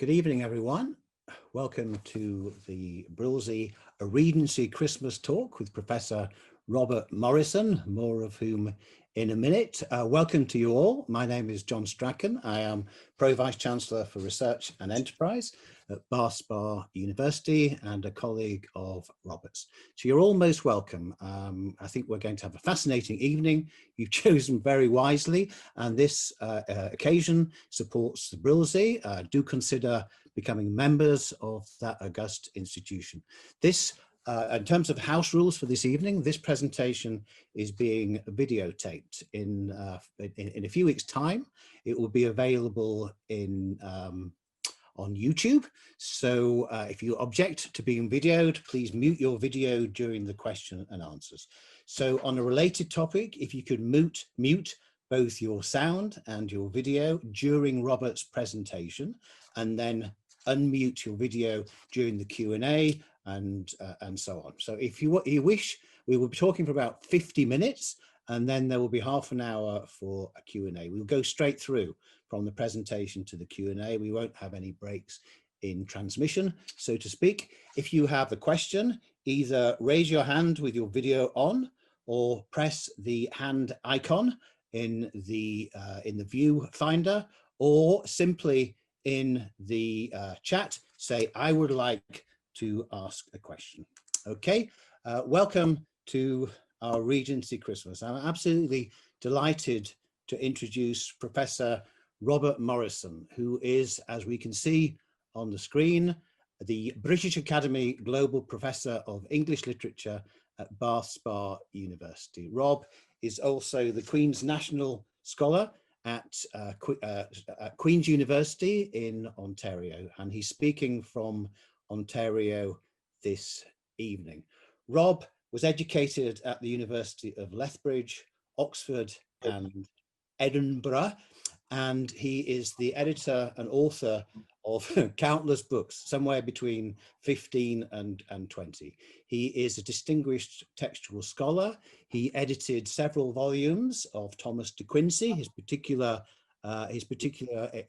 Good evening, everyone. Welcome to the Brilsey Regency Christmas talk with Professor Robert Morrison, more of whom in a minute. Welcome to you all. My name is John Strachan. I am Pro-Vice Chancellor for Research and Enterprise at Bath Spa University and a colleague of Robert's. So you're all most welcome. I think we're going to have a fascinating evening. You've chosen very wisely, and this occasion supports the Brilsey. Do consider becoming members of that august institution. This in terms of house rules for this evening, this presentation is being videotaped. In a few weeks' time, it will be available on YouTube. So if you object to being videoed, please mute your video during the question and answers. So on a related topic, if you could mute both your sound and your video during Robert's presentation, and then unmute your video during the Q&A and so on. So if you wish, we will be talking for about 50 minutes, and then there will be half an hour for a Q&A. We'll go straight through from the presentation to the Q&A. We won't have any breaks in transmission, so to speak. If you have a question, either raise your hand with your video on, or press the hand icon in the viewfinder, or simply in the chat say, I would like to ask a question. Okay, welcome to our Regency Christmas. I'm absolutely delighted to introduce Professor Robert Morrison, who is, as we can see on the screen, the British Academy Global Professor of English Literature at Bath Spa University. Rob is also the Queen's National Scholar at Queen's University in Ontario, and he's speaking from Ontario this evening. Rob was educated at the University of Lethbridge, Oxford and Edinburgh, and he is the editor and author of countless books, somewhere between 15 and 20. He is a distinguished textual scholar. He edited several volumes of Thomas de Quincey, his particular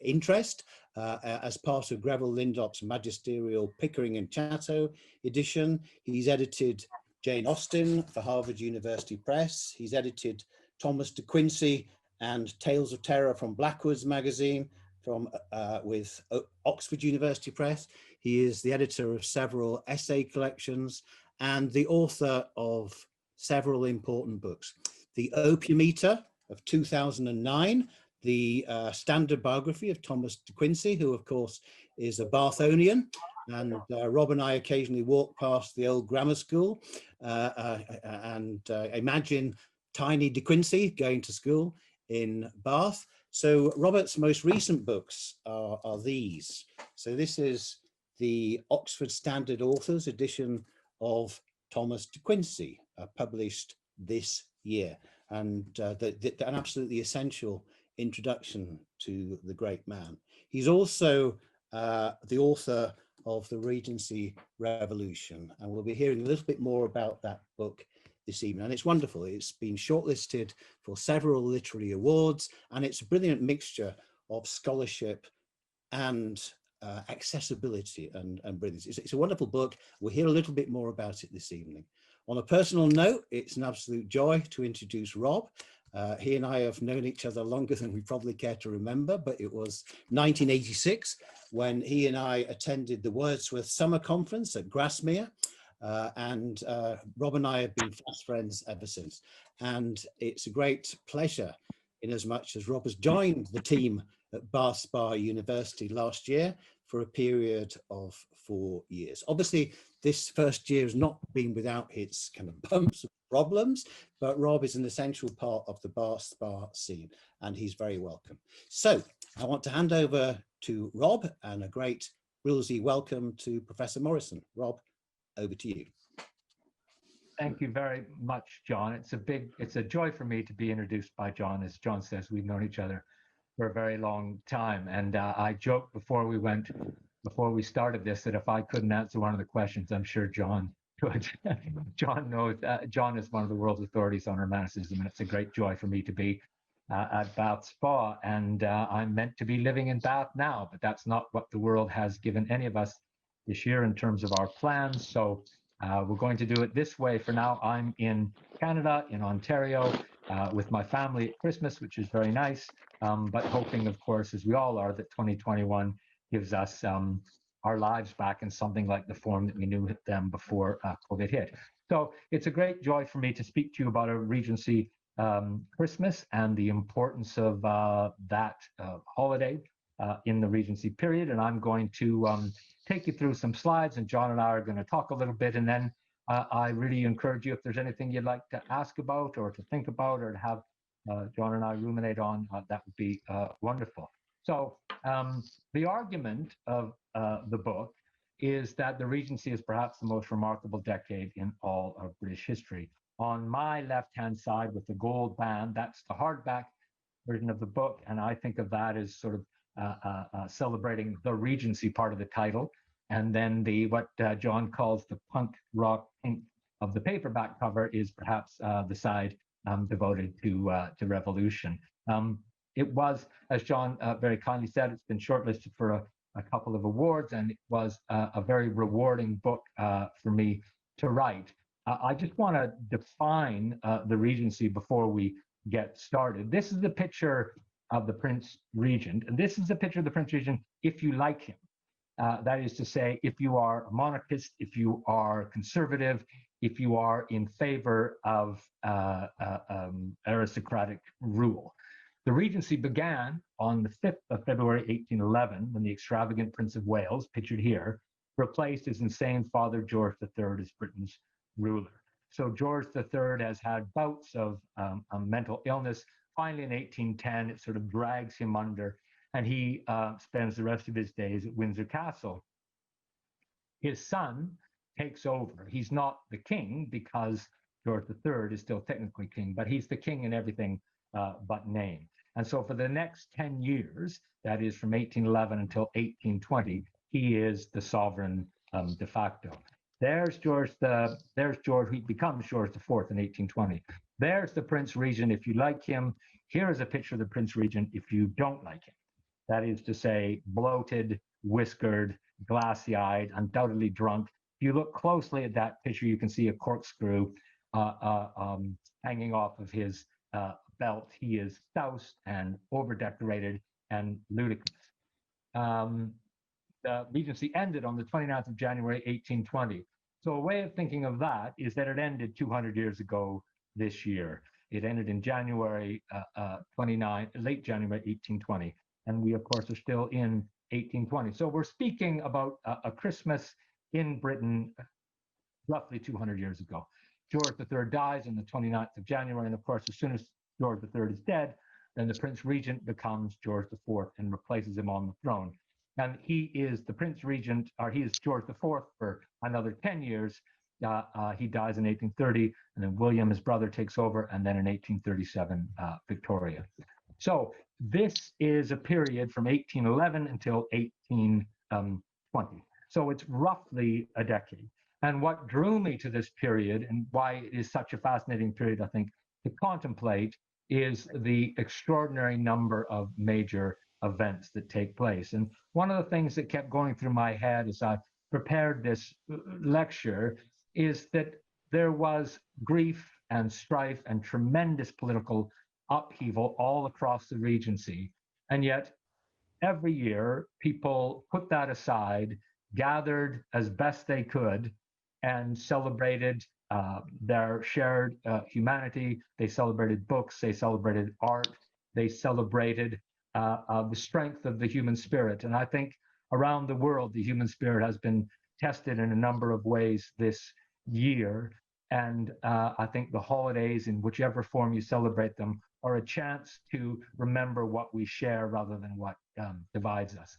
interest as part of Greville Lindop's magisterial Pickering and Chatto edition. He's edited Jane Austen for Harvard University Press. He's edited Thomas de Quincey and Tales of Terror from Blackwood's magazine with Oxford University Press. He is the editor of several essay collections and the author of several important books. The Opium Eater of 2009, the standard biography of Thomas de Quincey, who of course is a Bathonian, and Rob and I occasionally walk past the old grammar school and imagine tiny de Quincey going to school in Bath. So Robert's most recent books are these. So this is the Oxford Standard Authors edition of Thomas de Quincey, published this year, and an absolutely essential introduction to the great man. He's also the author of the Regency Revolution, and we'll be hearing a little bit more about that book this evening. And it's wonderful. It's been shortlisted for several literary awards, and it's a brilliant mixture of scholarship and accessibility and brilliance. It's a wonderful book. We'll hear a little bit more about it this evening. On a personal note, it's an absolute joy to introduce Rob. He and I have known each other longer than we probably care to remember, but it was 1986 when he and I attended the Wordsworth Summer Conference at Grasmere. And Rob and I have been fast friends ever since. And it's a great pleasure, in as much as Rob has joined the team at Bath Spa University last year for a period of 4 years. Obviously, this first year has not been without its kind of bumps and problems, but Rob is an essential part of the Bath Spa scene, and he's very welcome. So I want to hand over to Rob, and a great Brilsey welcome to Professor Morrison. Rob, over to you. Thank you very much, John. It's a joy for me to be introduced by John. As John says, we've known each other for a very long time. And I joked before we started this that if I couldn't answer one of the questions, I'm sure John could. John knows, John is one of the world's authorities on Romanticism, and it's a great joy for me to be at Bath Spa, and I'm meant to be living in Bath now, but that's not what the world has given any of us this year in terms of our plans. So we're going to do it this way for now. I'm in Canada, in Ontario, with my family at Christmas, which is very nice, but hoping, of course, as we all are, that 2021 gives us our lives back in something like the form that we knew them before COVID hit. So it's a great joy for me to speak to you about a Regency Christmas and the importance of that holiday in the Regency period. And I'm going to take you through some slides, and John and I are going to talk a little bit, and then I really encourage you, if there's anything you'd like to ask about or to think about or to have John and I ruminate on, that would be wonderful. So the argument of the book is that the Regency is perhaps the most remarkable decade in all of British history. On my left-hand side with the gold band, that's the hardback version of the book, and I think of that as sort of celebrating the Regency part of the title, and then the what John calls the punk rock pink of the paperback cover is perhaps the side devoted to Revolution. It was, as John very kindly said, it's been shortlisted for a couple of awards, and it was a very rewarding book for me to write. I just want to define the Regency before we get started. This is the picture of the Prince Regent, and this is the picture of the Prince Regent if you like him. That is to say, if you are a monarchist, if you are conservative, if you are in favor of aristocratic rule. The Regency began on the 5th of February, 1811, when the extravagant Prince of Wales, pictured here, replaced his insane father, George III, as Britain's ruler. So George III has had bouts of mental illness. Finally, in 1810, it sort of drags him under, and he spends the rest of his days at Windsor Castle. His son takes over. He's not the king because George III is still technically king, but he's the king in everything but name. And so for the next 10 years, that is from 1811 until 1820, he is the sovereign de facto. There's George, he becomes George IV in 1820. There's the Prince Regent if you like him. Here is a picture of the Prince Regent if you don't like him. That is to say, bloated, whiskered, glassy-eyed, undoubtedly drunk. If you look closely at that picture, you can see a corkscrew hanging off of his belt. He is doused and over-decorated and ludicrous. The Regency ended on the 29th of January, 1820. So a way of thinking of that is that it ended 200 years ago this year. It ended in January 29, late January 1820. And we, of course, are still in 1820. So we're speaking about a Christmas in Britain roughly 200 years ago. George III dies on the 29th of January. And of course, as soon as George III is dead, then the Prince Regent becomes George IV and replaces him on the throne. And he is the Prince Regent, or he is George IV for another 10 years. He dies in 1830, and then William, his brother, takes over, and then in 1837, Victoria. So this is a period from 1811 until 1820. So it's roughly a decade. And what drew me to this period and why it is such a fascinating period, I think, to contemplate is the extraordinary number of major events that take place. And one of the things that kept going through my head as I prepared this lecture is that there was grief and strife and tremendous political upheaval all across the Regency. And yet every year people put that aside, gathered as best they could, and celebrated their shared humanity. They celebrated books, they celebrated art, they celebrated the strength of the human spirit. And I think around the world, the human spirit has been tested in a number of ways this year. And I think the holidays, in whichever form you celebrate them, are a chance to remember what we share rather than what divides us.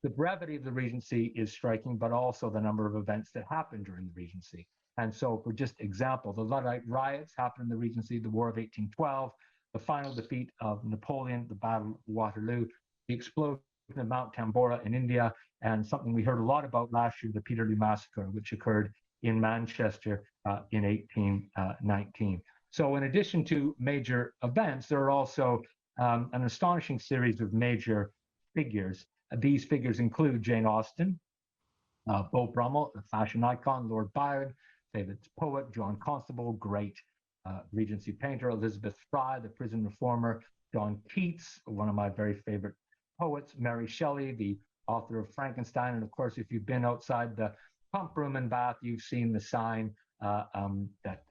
The brevity of the Regency is striking, but also the number of events that happened during the Regency. And so, for just example, the Luddite riots happened in the Regency, the War of 1812, the final defeat of Napoleon, the Battle of Waterloo, the explosion of Mount Tambora in India, and something we heard a lot about last year, the Peterloo Massacre, which occurred in Manchester in 1819. So in addition to major events, there are also an astonishing series of major figures. These figures include Jane Austen, Beau Brummel, the fashion icon, Lord Byron, favorite poet, John Constable, great Regency painter, Elizabeth Fry, the prison reformer, John Keats, one of my very favorite poets, Mary Shelley, the author of Frankenstein. And of course, if you've been outside the pump room in Bath, you've seen the sign that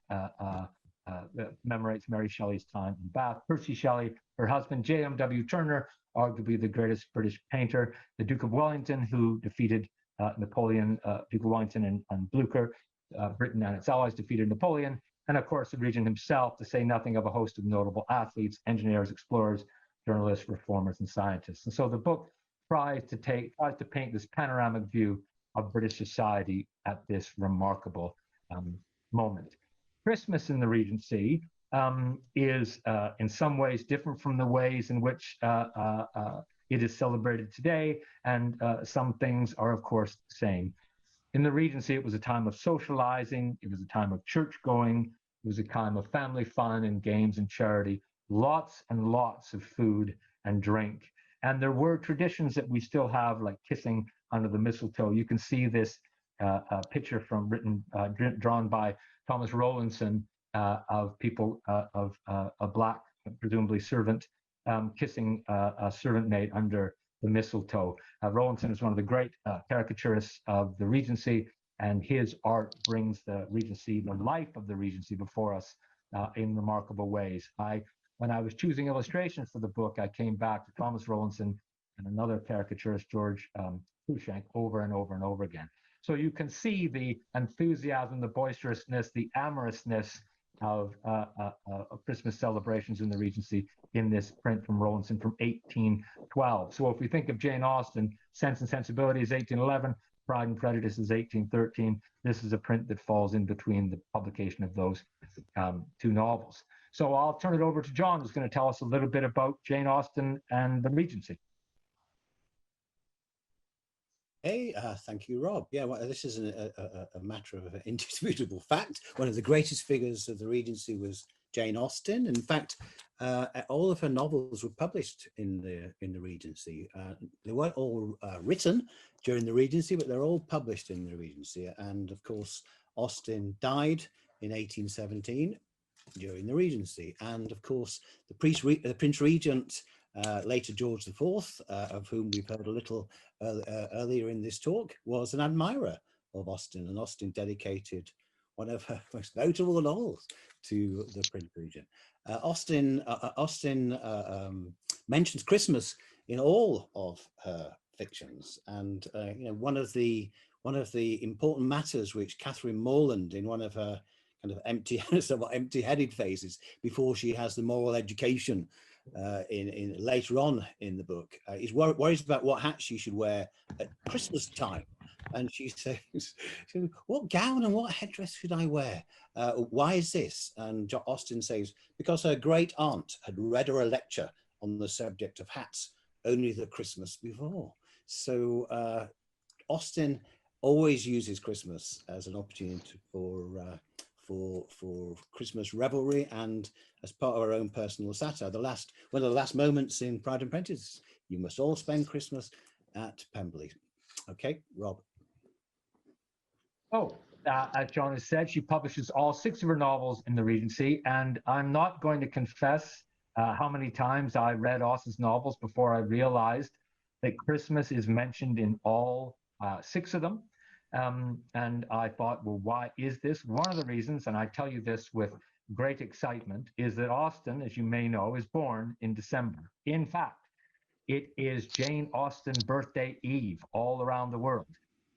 commemorates Mary Shelley's time in Bath. Percy Shelley, her husband, J.M.W. Turner, arguably the greatest British painter, the Duke of Wellington, who defeated Napoleon, Duke of Wellington and Blucher, Britain and its allies defeated Napoleon, and of course the regent himself, to say nothing of a host of notable athletes, engineers, explorers, journalists, reformers, and scientists. And so the book tries to paint this panoramic view of British society at this remarkable moment. Christmas in the Regency is in some ways different from the ways in which it is celebrated today, and some things are, of course, the same. In the Regency, it was a time of socializing, it was a time of church going, it was a time of family fun and games and charity, lots and lots of food and drink. And there were traditions that we still have, like kissing under the mistletoe. You can see this picture drawn by Thomas Rowlandson of people of a black, presumably servant, kissing a servant maid under the mistletoe. Rowlandson is one of the great caricaturists of the Regency, and his art brings the Regency, the life of the Regency, before us in remarkable ways. When I was choosing illustrations for the book, I came back to Thomas Rowlandson and another caricaturist, George Cruikshank, over and over and over again. So you can see the enthusiasm, the boisterousness, the amorousness of Christmas celebrations in the Regency in this print from Rowlandson from 1812. So if we think of Jane Austen, Sense and Sensibility is 1811, Pride and Prejudice is 1813. This is a print that falls in between the publication of those two novels. So I'll turn it over to John, who's going to tell us a little bit about Jane Austen and the Regency. Hey, thank you, Rob. Yeah, well, this is a matter of indisputable fact. One of the greatest figures of the Regency was Jane Austen. In fact, all of her novels were published in the Regency. They weren't all written during the Regency, but they're all published in the Regency. And of course, Austen died in 1817 during the Regency. And of course, the Prince Regent, later George IV, of whom we've heard a little earlier in this talk, was an admirer of Austen, and Austen dedicated one of her most notable novels to the Prince Regent. Austen mentions Christmas in all of her fictions, and you know, one of the important matters which Catherine Morland, in one of her kind of somewhat empty-headed phases before she has the moral education in later on in the book, is worries about what hat she should wear at Christmas time. And she says, what gown and what headdress should I wear? Why is this? And Austen says, because her great aunt had read her a lecture on the subject of hats only the Christmas before. So Austen always uses Christmas as an opportunity for Christmas revelry, and as part of her own personal satire. One of the last moments in Pride and Prejudice, you must all spend Christmas at Pemberley. Okay, Rob. Oh, as John has said, she publishes all 6 of her novels in the Regency, and I'm not going to confess how many times I read Austen's novels before I realized that Christmas is mentioned in all 6 of them. And I thought, well, why is this? One of the reasons, and I tell you this with great excitement, is that Austen, as you may know, is born in December. In fact, it is Jane Austen birthday eve all around the world.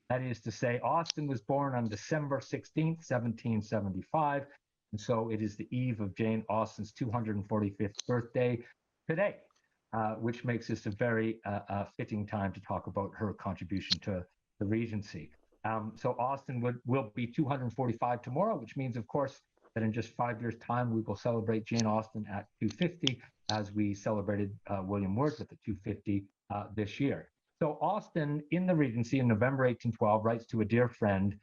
That is to say, Austen was born on December 16th, 1775, and so it is the eve of Jane Austen's 245th birthday today, which makes this a very fitting time to talk about her contribution to the Regency. So Austen will be 245 tomorrow, which means, of course, that in just 5 years' time, we will celebrate Jane Austen at 250, as we celebrated William Wordsworth at 250 this year. So Austen, in the Regency in November 1812, writes to a dear friend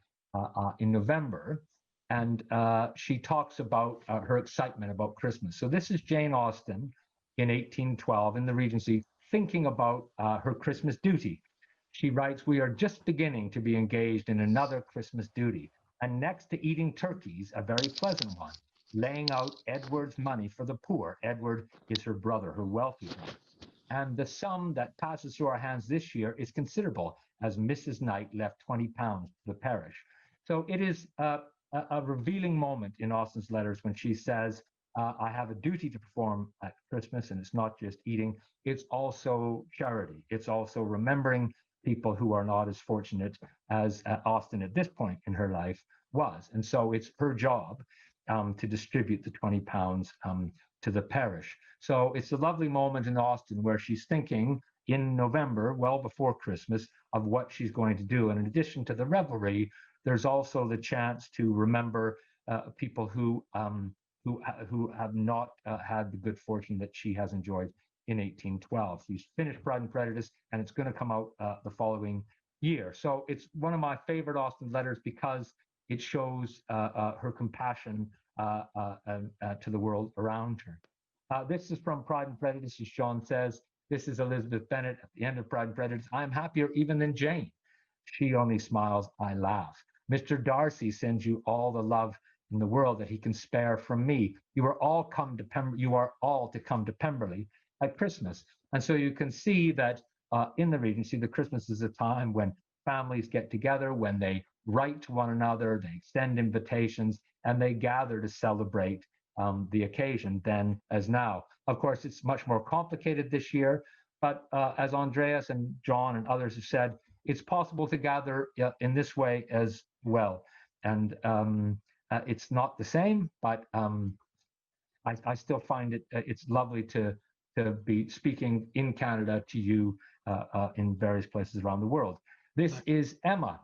in November And she talks about her excitement about Christmas. So this is Jane Austen in 1812 in the Regency, thinking about her Christmas duty. She writes, "We are just beginning to be engaged in another Christmas duty, and next to eating turkeys, a very pleasant one, laying out Edward's money for the poor." Edward is her brother, her wealthy brother. "And the sum that passes through our hands this year is considerable, as Mrs. Knight left 20 pounds to the parish." So it is a revealing moment in Austen's letters when she says, "I have a duty to perform at Christmas, and it's not just eating, it's also charity. It's also remembering people who are not as fortunate as Austen at this point in her life was." And so it's her job to distribute the 20 pounds to the parish. So it's a lovely moment in Austen where she's thinking in November, well before Christmas, of what she's going to do. And in addition to the revelry, there's also the chance to remember people who have not had the good fortune that she has enjoyed in 1812. She's finished Pride and Prejudice, and it's going to come out the following year. So it's one of my favorite Austen letters because it shows her compassion to the world around her. This is from Pride and Prejudice, as Sean says. This is Elizabeth Bennet at the end of Pride and Prejudice. "I am happier even than Jane. She only smiles, I laugh. Mr. Darcy sends you all the love in the world that he can spare from me. You are all to come to Pemberley at Christmas." And so you can see that in the Regency, the Christmas is a time when families get together, when they write to one another, they extend invitations, and they gather to celebrate the occasion then as now. Of course, it's much more complicated this year, but as Andreas and John and others have said, it's possible to gather in this way as well. And it's not the same, but I still find it's lovely to be speaking in Canada to you in various places around the world. This is Emma.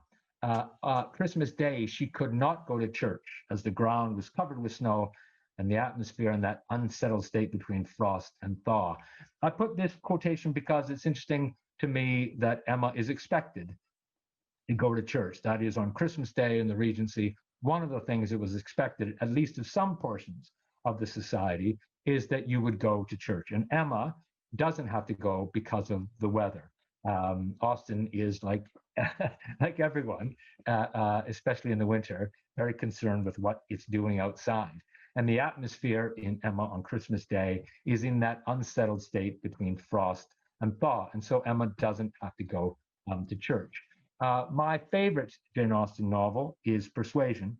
Christmas Day, she could not go to church as the ground was covered with snow and the atmosphere in that unsettled state between frost and thaw. I put this quotation because it's interesting to me that Emma is expected to go to church. That is, on Christmas Day in the Regency, one of the things that was expected, at least of some portions of the society, is that you would go to church. And Emma doesn't have to go because of the weather. Austen is like everyone, especially in the winter, very concerned with what it's doing outside. And the atmosphere in Emma on Christmas Day is in that unsettled state between frost and thaw. And so Emma doesn't have to go to church. My favorite Jane Austen novel is Persuasion.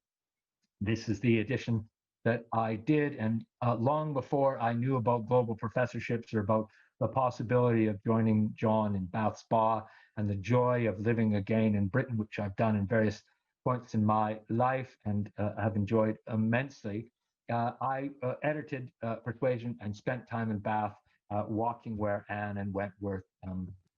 This is the edition that I did, and long before I knew about global professorships or about the possibility of joining John in Bath Spa and the joy of living again in Britain, which I've done in various points in my life and have enjoyed immensely. I edited Persuasion and spent time in Bath walking where Anne and Wentworth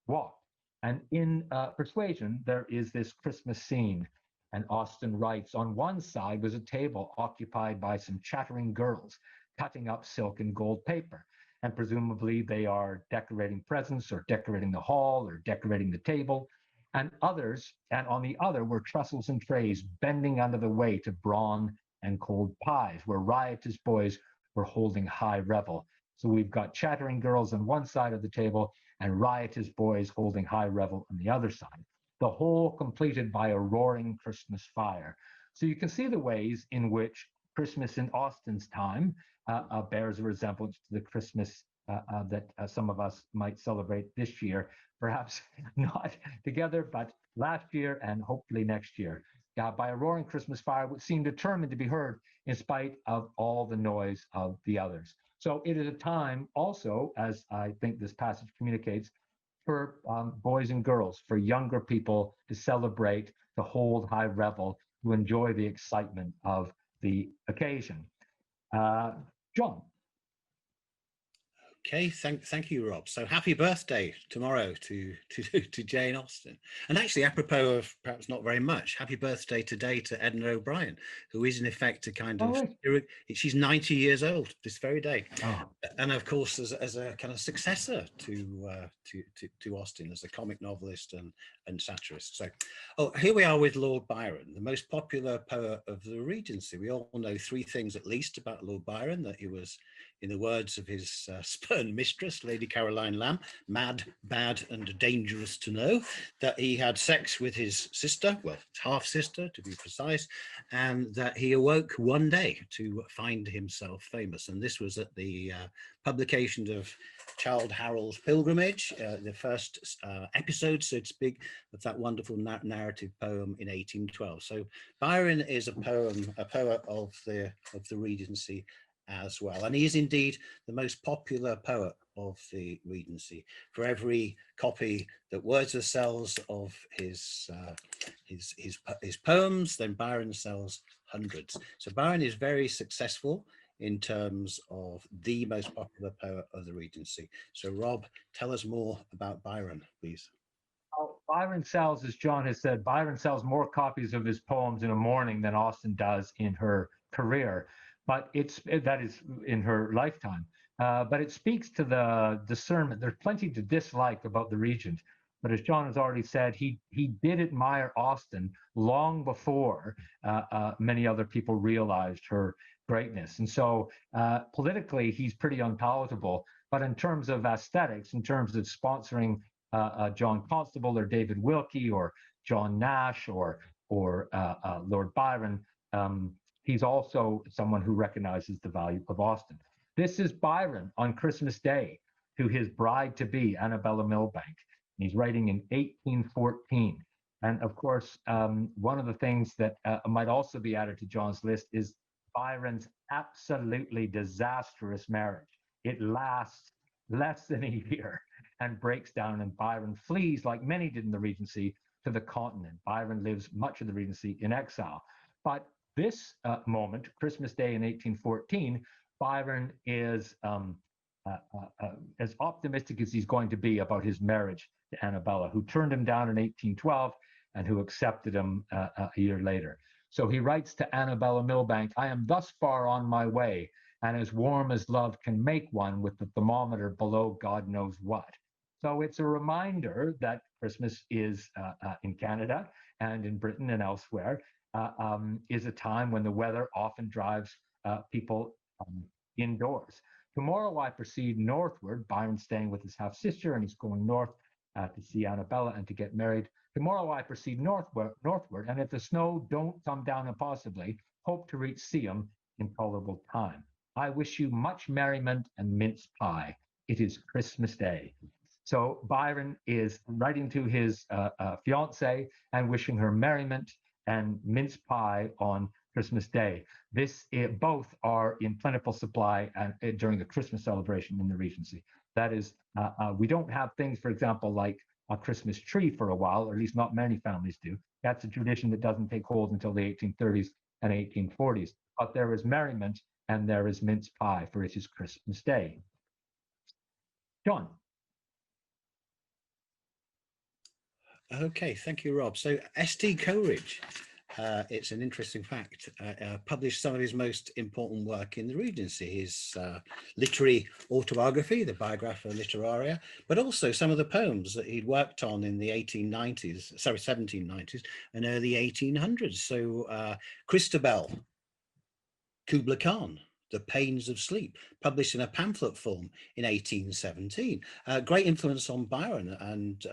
walked. And in Persuasion, there is this Christmas scene. And Austen writes, "On one side was a table occupied by some chattering girls cutting up silk and gold paper. And presumably they are decorating presents or decorating the hall or decorating the table. And on the other were trussels and trays bending under the weight of brawn and cold pies, where riotous boys were holding high revel." So we've got chattering girls on one side of the table and riotous boys holding high revel on the other side. The whole completed by a roaring Christmas fire. So you can see the ways in which Christmas in Austen's time bears a resemblance to the Christmas that some of us might celebrate this year, perhaps not together, but last year and hopefully next year. By a roaring Christmas fire, which seemed determined to be heard in spite of all the noise of the others. So it is a time also, as I think this passage communicates, for boys and girls, for younger people to celebrate, to hold high revel, to enjoy the excitement of the occasion. John. Okay, thank you, Rob. So happy birthday tomorrow to Jane Austen. And actually, apropos of perhaps not very much, happy birthday today to Edna O'Brien, who is in effect a kind Oh, of, right. she's 90 years old this very day. Oh, And of course, as a kind of successor to Austen, as a comic novelist and satirist. So, oh, here we are with Lord Byron, the most popular poet of the Regency. We all know three things at least about Lord Byron: that he was, in the words of his spurned mistress, Lady Caroline Lamb, mad, bad, and dangerous to know; that he had sex with his sister, well, half sister to be precise, and that he awoke one day to find himself famous. And this was at the publication of Childe Harold's Pilgrimage, the first episode, so to speak, of that wonderful narrative poem in 1812. So Byron is a poet of the Regency as well, and he is indeed the most popular poet of the Regency. For every copy that Wordsworth sells of his poems, then Byron sells hundreds. So Byron is very successful in terms of the most popular poet of the Regency. So Rob, tell us more about Byron, please. well, Byron sells, as John has said, Byron sells more copies of his poems in a morning than Austen does in her career, but that is in her lifetime. But it speaks to the discernment. There's plenty to dislike about the Regent, but as John has already said, he did admire Austen long before many other people realized her greatness. And so politically, he's pretty unpalatable. But in terms of aesthetics, in terms of sponsoring John Constable or David Wilkie or John Nash or Lord Byron, he's also someone who recognizes the value of Austen. This is Byron on Christmas Day to his bride-to-be, Annabella Milbank. He's writing in 1814. And of course, one of the things that might also be added to John's list is Byron's absolutely disastrous marriage. It lasts less than a year and breaks down, and Byron flees, like many did in the Regency, to the continent. Byron lives much of the Regency in exile. But this moment, Christmas Day in 1814, Byron is as optimistic as he's going to be about his marriage to Annabella, who turned him down in 1812 and who accepted him a year later. So he writes to Annabella Milbank, "I am thus far on my way, and as warm as love can make one with the thermometer below God knows what." So it's a reminder that Christmas is in Canada and in Britain and elsewhere is a time when the weather often drives people indoors. "Tomorrow I proceed northward." Byron's staying with his half-sister and he's going north to see Annabella and to get married. "Tomorrow I proceed northward, and if the snow don't come down impossibly, hope to reach Seaham in tolerable time. I wish you much merriment and mince pie. It is Christmas Day." So Byron is writing to his fiancée and wishing her merriment and mince pie on Christmas Day. Both are in plentiful supply and during the Christmas celebration in the Regency. That is, we don't have things, for example, like a Christmas tree for a while, or at least not many families do. That's a tradition that doesn't take hold until the 1830s and 1840s. But there is merriment and there is mince pie, for it is Christmas Day. John. Okay, thank you, Rob. So S.T. Coleridge, it's an interesting fact, published some of his most important work in the Regency, his literary autobiography, the Biographia Literaria, but also some of the poems that he'd worked on in the 1790s and early 1800s. So Christabel, Kubla Khan, The Pains of Sleep, published in a pamphlet form in 1817. Great influence on Byron and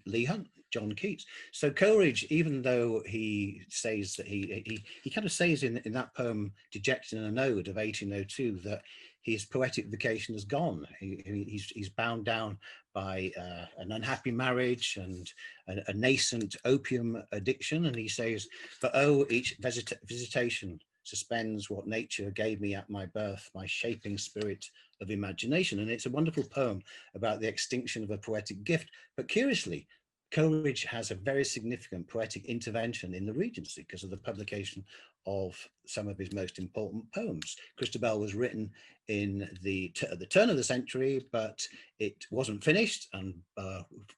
Leigh Hunt, John Keats. So Coleridge, even though he says that he kind of says in that poem, Dejected in an Ode of 1802, that his poetic vocation has gone. He's bound down by an unhappy marriage and a nascent opium addiction. And he says, "For oh, each visitation suspends what nature gave me at my birth, my shaping spirit of imagination." And it's a wonderful poem about the extinction of a poetic gift. But curiously, Coleridge has a very significant poetic intervention in the Regency because of the publication of some of his most important poems. Christabel was written at the turn of the century, but it wasn't finished, and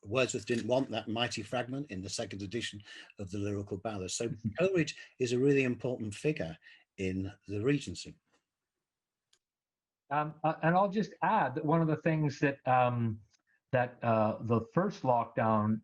Wordsworth didn't want that mighty fragment in the second edition of the Lyrical Ballads. So Coleridge is a really important figure in the Regency. And I'll just add that one of the things that the first lockdown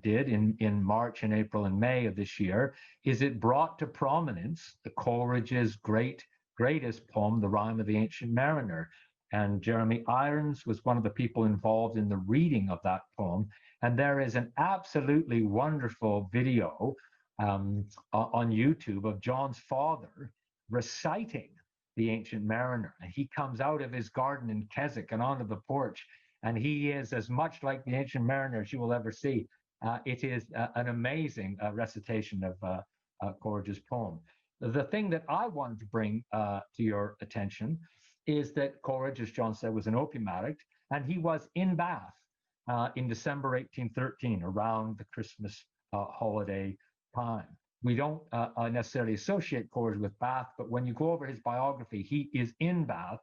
did in March and April and May of this year is it brought to prominence the Coleridge's greatest poem, The Rime of the Ancient Mariner. And Jeremy Irons was one of the people involved in the reading of that poem. And there is an absolutely wonderful video on YouTube of John's father reciting The Ancient Mariner. And he comes out of his garden in Keswick and onto the porch, and he is as much like the Ancient Mariner as you will ever see. It is an amazing recitation of Coleridge's poem. The thing that I wanted to bring to your attention is that Coleridge, as John said, was an opium addict, and he was in Bath in December 1813, around the Christmas holiday time. We don't necessarily associate Coleridge with Bath, but when you go over his biography, he is in Bath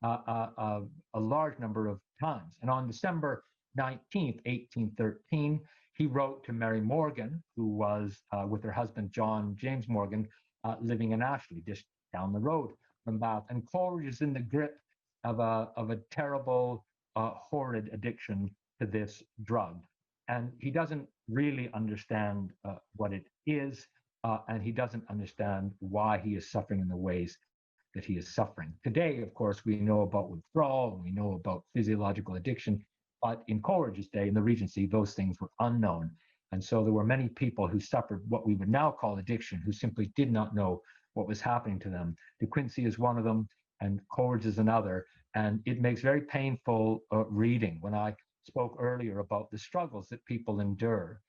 a large number of times. And on December 19th, 1813, he wrote to Mary Morgan, who was with her husband, John James Morgan, living in Ashley, just down the road from Bath. And Coleridge is in the grip of a terrible, horrid addiction to this drug. And he doesn't really understand what it is, and he doesn't understand why he is suffering in the ways that he is suffering. Today, of course, we know about withdrawal, and we know about physiological addiction, but in Coleridge's day, in the Regency, those things were unknown. And so there were many people who suffered what we would now call addiction, who simply did not know what was happening to them. De Quincey is one of them, and Coleridge is another. And it makes very painful reading. When I spoke earlier about the struggles that people endure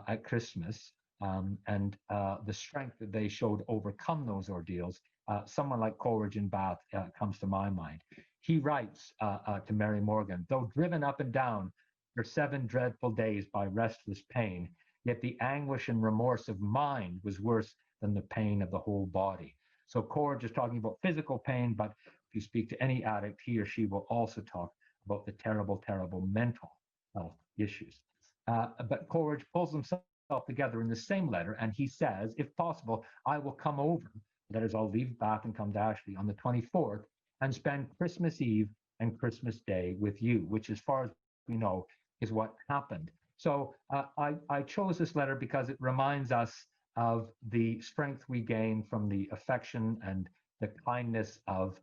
at Christmas, and the strength that they showed to overcome those ordeals, someone like Coleridge in Bath comes to my mind. He writes to Mary Morgan, though driven up and down for 7 dreadful days by restless pain, yet the anguish and remorse of mind was worse than the pain of the whole body. So Coleridge is talking about physical pain, but if you speak to any addict, he or she will also talk about the terrible, terrible mental health issues. But Coleridge pulls himself together in the same letter, and he says, if possible, I will come over. That is, I'll leave Bath and come to Ashley on the 24th and spend Christmas Eve and Christmas Day with you, which, as far as we know, is what happened. So I chose this letter because it reminds us of the strength we gain from the affection and the kindness of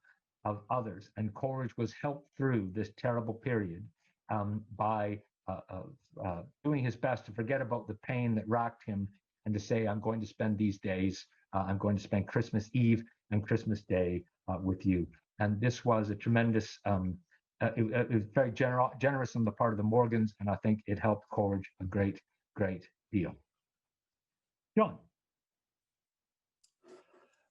others. And Coleridge was helped through this terrible period by doing his best to forget about the pain that racked him and to say, I'm going to spend these days, I'm going to spend Christmas Eve and Christmas Day with you. And this was a tremendous, it was very generous on the part of the Morgans, and I think it helped Coleridge a great, great deal. John.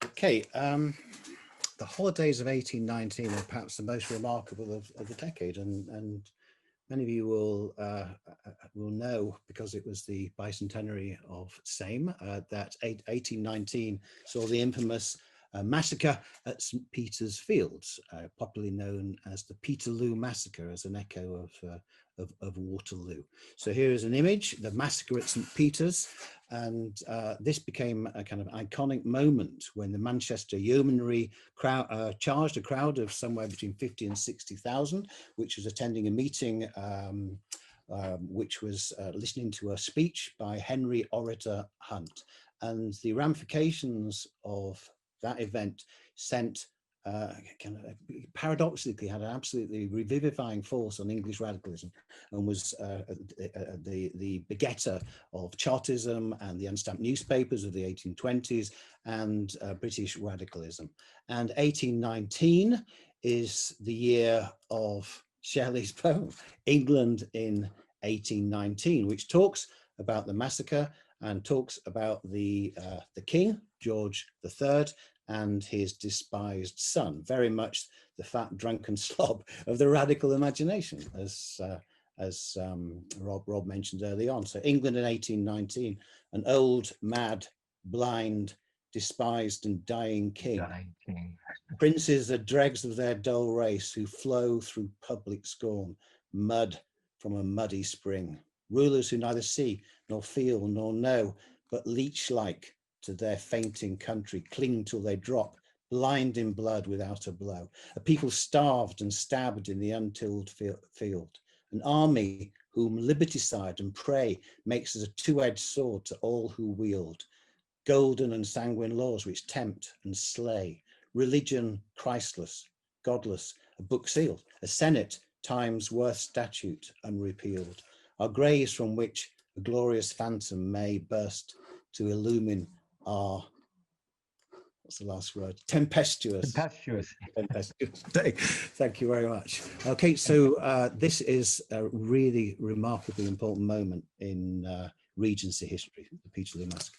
Okay, the holidays of 1819 are perhaps the most remarkable of the decade, and many of you will know, because it was the bicentenary of Same, that 1819 saw the infamous massacre at St. Peter's Fields, popularly known as the Peterloo Massacre, as an echo of Waterloo. So here is an image, the massacre at St. Peter's, and this became a kind of iconic moment when the Manchester Yeomanry charged a crowd of somewhere between 50 and 60,000, which was attending a meeting which was listening to a speech by Henry Orator Hunt. And the ramifications of that event sent kind of paradoxically had an absolutely revivifying force on English radicalism, and was the begetter of Chartism and the unstamped newspapers of the 1820s and British radicalism. And 1819 is the year of Shelley's poem, England in 1819, which talks about the massacre and talks about the king, George III, and his despised son, very much the fat drunken slob of the radical imagination, as as Rob mentioned early on. So England in 1819, an old, mad, blind, despised and dying king. Dying king. Princes, the dregs of their dull race, who flow through public scorn, mud from a muddy spring. Rulers who neither see nor feel nor know, but leech-like to their fainting country, cling till they drop, blind in blood without a blow. A people starved and stabbed in the untilled field. An army whom liberticide and prey makes as a two-edged sword to all who wield. Golden and sanguine laws which tempt and slay. Religion Christless, godless, a book sealed, a senate, time's worth statute unrepealed, are graves from which a glorious phantom may burst to illumine our, what's the last word? Tempestuous day. Thank you very much. Okay, so this is a really remarkably important moment in Regency history, the Peterloo Massacre.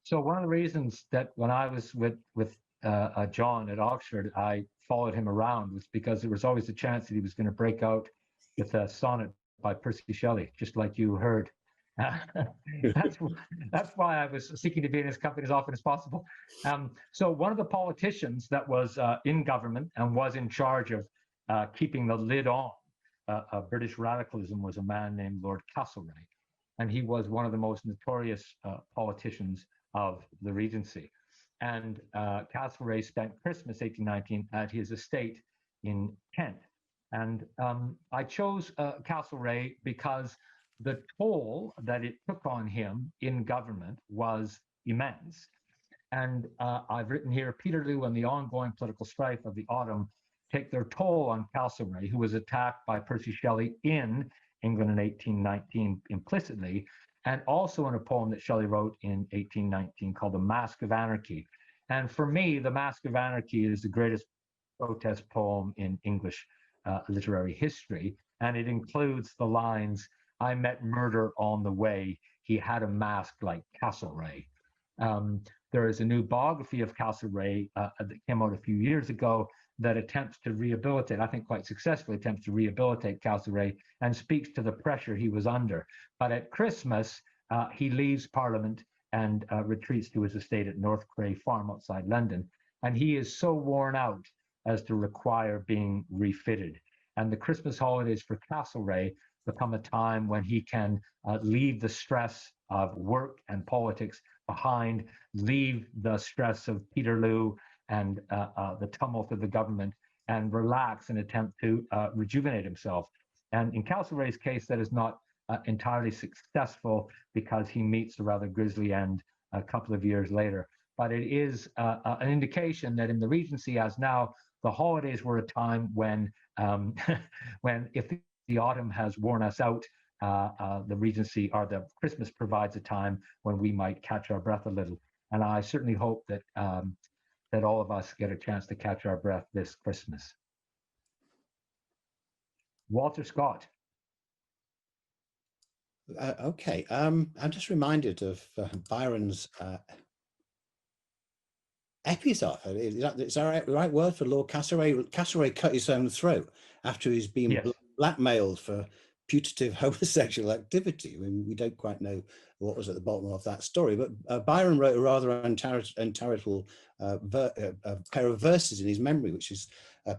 So one of the reasons that when I was with John at Oxford, I followed him around was because there was always a chance that he was going to break out with a sonnet by Percy Shelley, just like you heard. That's why I was seeking to be in his company as often as possible. So one of the politicians that was in government and was in charge of keeping the lid on British radicalism was a man named Lord Castlereagh, and he was one of the most notorious politicians of the Regency. And Castlereagh spent Christmas 1819 at his estate in Kent. And I chose Castlereagh because the toll that it took on him in government was immense. And I've written here, Peterloo and the ongoing political strife of the autumn take their toll on Castlereagh, who was attacked by Percy Shelley in England in 1819 implicitly, and also in a poem that Shelley wrote in 1819 called The Mask of Anarchy. And for me, The Mask of Anarchy is the greatest protest poem in English literary history. And it includes the lines, I met murder on the way, he had a mask like Castlereagh. There is a new biography of Castlereagh that came out a few years ago that attempts to rehabilitate, I think quite successfully attempts to rehabilitate Castlereagh and speaks to the pressure he was under. But at Christmas, he leaves Parliament and retreats to his estate at North Cray Farm outside London. And he is so worn out as to require being refitted. And the Christmas holidays for Castlereagh become a time when he can leave the stress of work and politics behind, leave the stress of Peterloo and the tumult of the government, and relax and attempt to rejuvenate himself. And in Castlereagh's case, that is not entirely successful because he meets a rather grisly end a couple of years later. But it is an indication that in the Regency, as now, the holidays were a time when, when if the autumn has worn us out, the Regency or the Christmas provides a time when we might catch our breath a little. And I certainly hope that that all of us get a chance to catch our breath this Christmas. Walter Scott. Okay, I'm just reminded of Byron's epitaph. Is that the right word for Lord Castlereagh? Castlereagh cut his own throat after he's been Yes. blackmailed for putative homosexual activity. I mean, we don't quite know what was at the bottom of that story, but Byron wrote a rather uncharitable pair of verses in his memory, which is,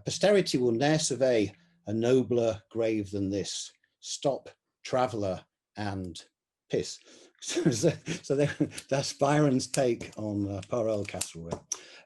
posterity will ne'er survey a nobler grave than this. Stop, traveller, and piss. So that's Byron's take on poor old Castlereagh.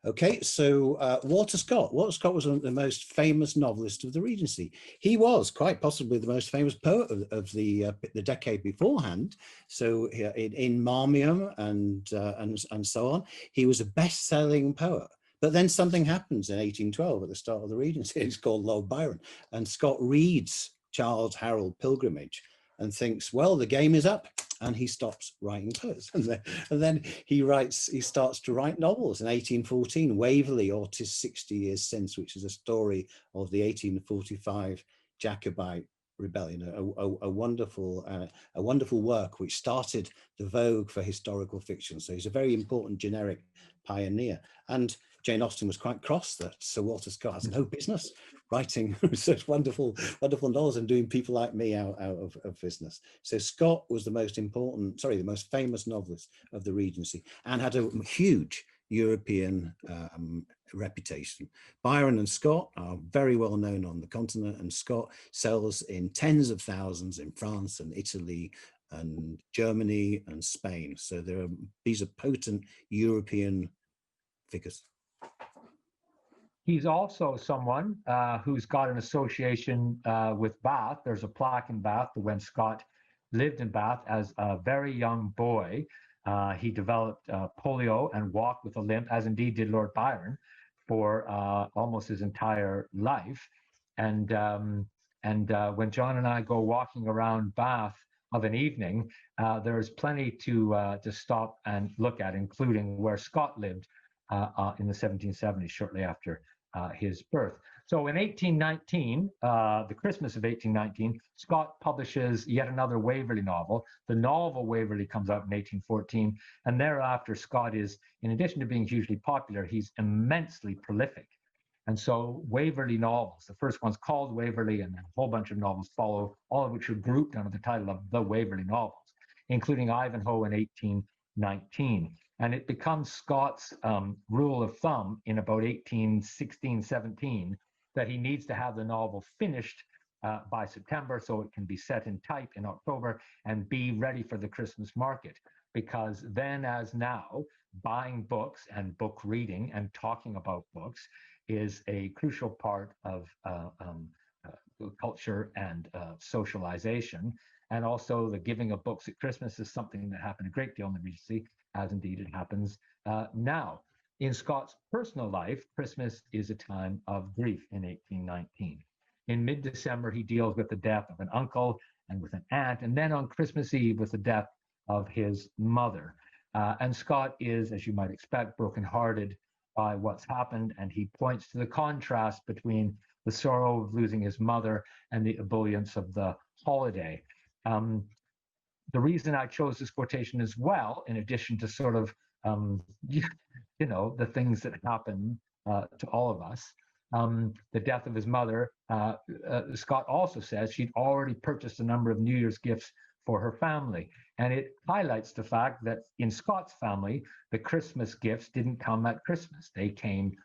Okay, so Walter Scott. Walter Scott was the most famous novelist of the Regency. He was quite possibly the most famous poet of the decade beforehand. So in Marmion and so on, he was a best-selling poet. But then something happens in 1812 at the start of the Regency. It's called Lord Byron, and Scott reads Charles Harold Pilgrimage and thinks, well, the game is up, and he stops writing poems. And then he starts to write novels in 1814, Waverley, or 'Tis 60 Years Since, which is a story of the 1845 Jacobite rebellion, a wonderful work which started the vogue for historical fiction. So he's a very important generic pioneer. And Jane Austen was quite cross that Sir Walter Scott has no business writing such wonderful novels and doing people like me out of business. So Scott was the most famous novelist of the Regency and had a huge European reputation. Byron and Scott are very well known on the continent, and Scott sells in tens of thousands in France and Italy and Germany and Spain. So these are potent European figures. He's also someone who's got an association with Bath. There's a plaque in Bath that when Scott lived in Bath as a very young boy, he developed polio and walked with a limp, as indeed did Lord Byron, for almost his entire life. And when John and I go walking around Bath of an evening, there's plenty to stop and look at, including where Scott lived in the 1770s, shortly after his birth. So in 1819, the Christmas of 1819, Scott publishes yet another Waverley novel. The novel Waverley comes out in 1814, and thereafter Scott is, in addition to being hugely popular, he's immensely prolific. And so Waverley novels, the first one's called Waverley, and then a whole bunch of novels follow, all of which are grouped under the title of the Waverley novels, including Ivanhoe in 1819. And it becomes Scott's rule of thumb in about 1816, 17, that he needs to have the novel finished by September so it can be set in type in October and be ready for the Christmas market. Because then, as now, buying books and book reading and talking about books is a crucial part of culture and socialization. And also the giving of books at Christmas is something that happened a great deal in the Regency, as indeed it happens now. In Scott's personal life, Christmas is a time of grief in 1819. In mid-December, he deals with the death of an uncle and with an aunt, and then on Christmas Eve with the death of his mother. And Scott is, as you might expect, brokenhearted by what's happened, and he points to the contrast between the sorrow of losing his mother and the ebullience of the holiday. The reason I chose this quotation as well, in addition to sort of, the things that happen to all of us, the death of his mother, Scott also says she'd already purchased a number of New Year's gifts for her family. And it highlights the fact that in Scott's family, the Christmas gifts didn't come at Christmas. They came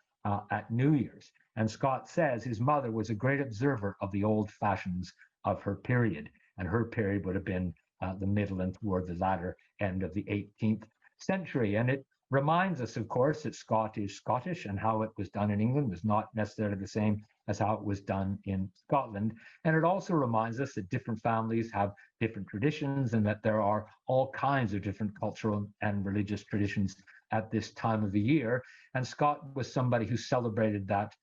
at New Year's. And Scott says his mother was a great observer of the old fashions of her period. And her period would have been the middle and toward the latter end of the 18th century. And it reminds us, of course, that Scott is Scottish, and how it was done in England was not necessarily the same as how it was done in Scotland. And it also reminds us that different families have different traditions, and that there are all kinds of different cultural and religious traditions at this time of the year. And Scott was somebody who celebrated that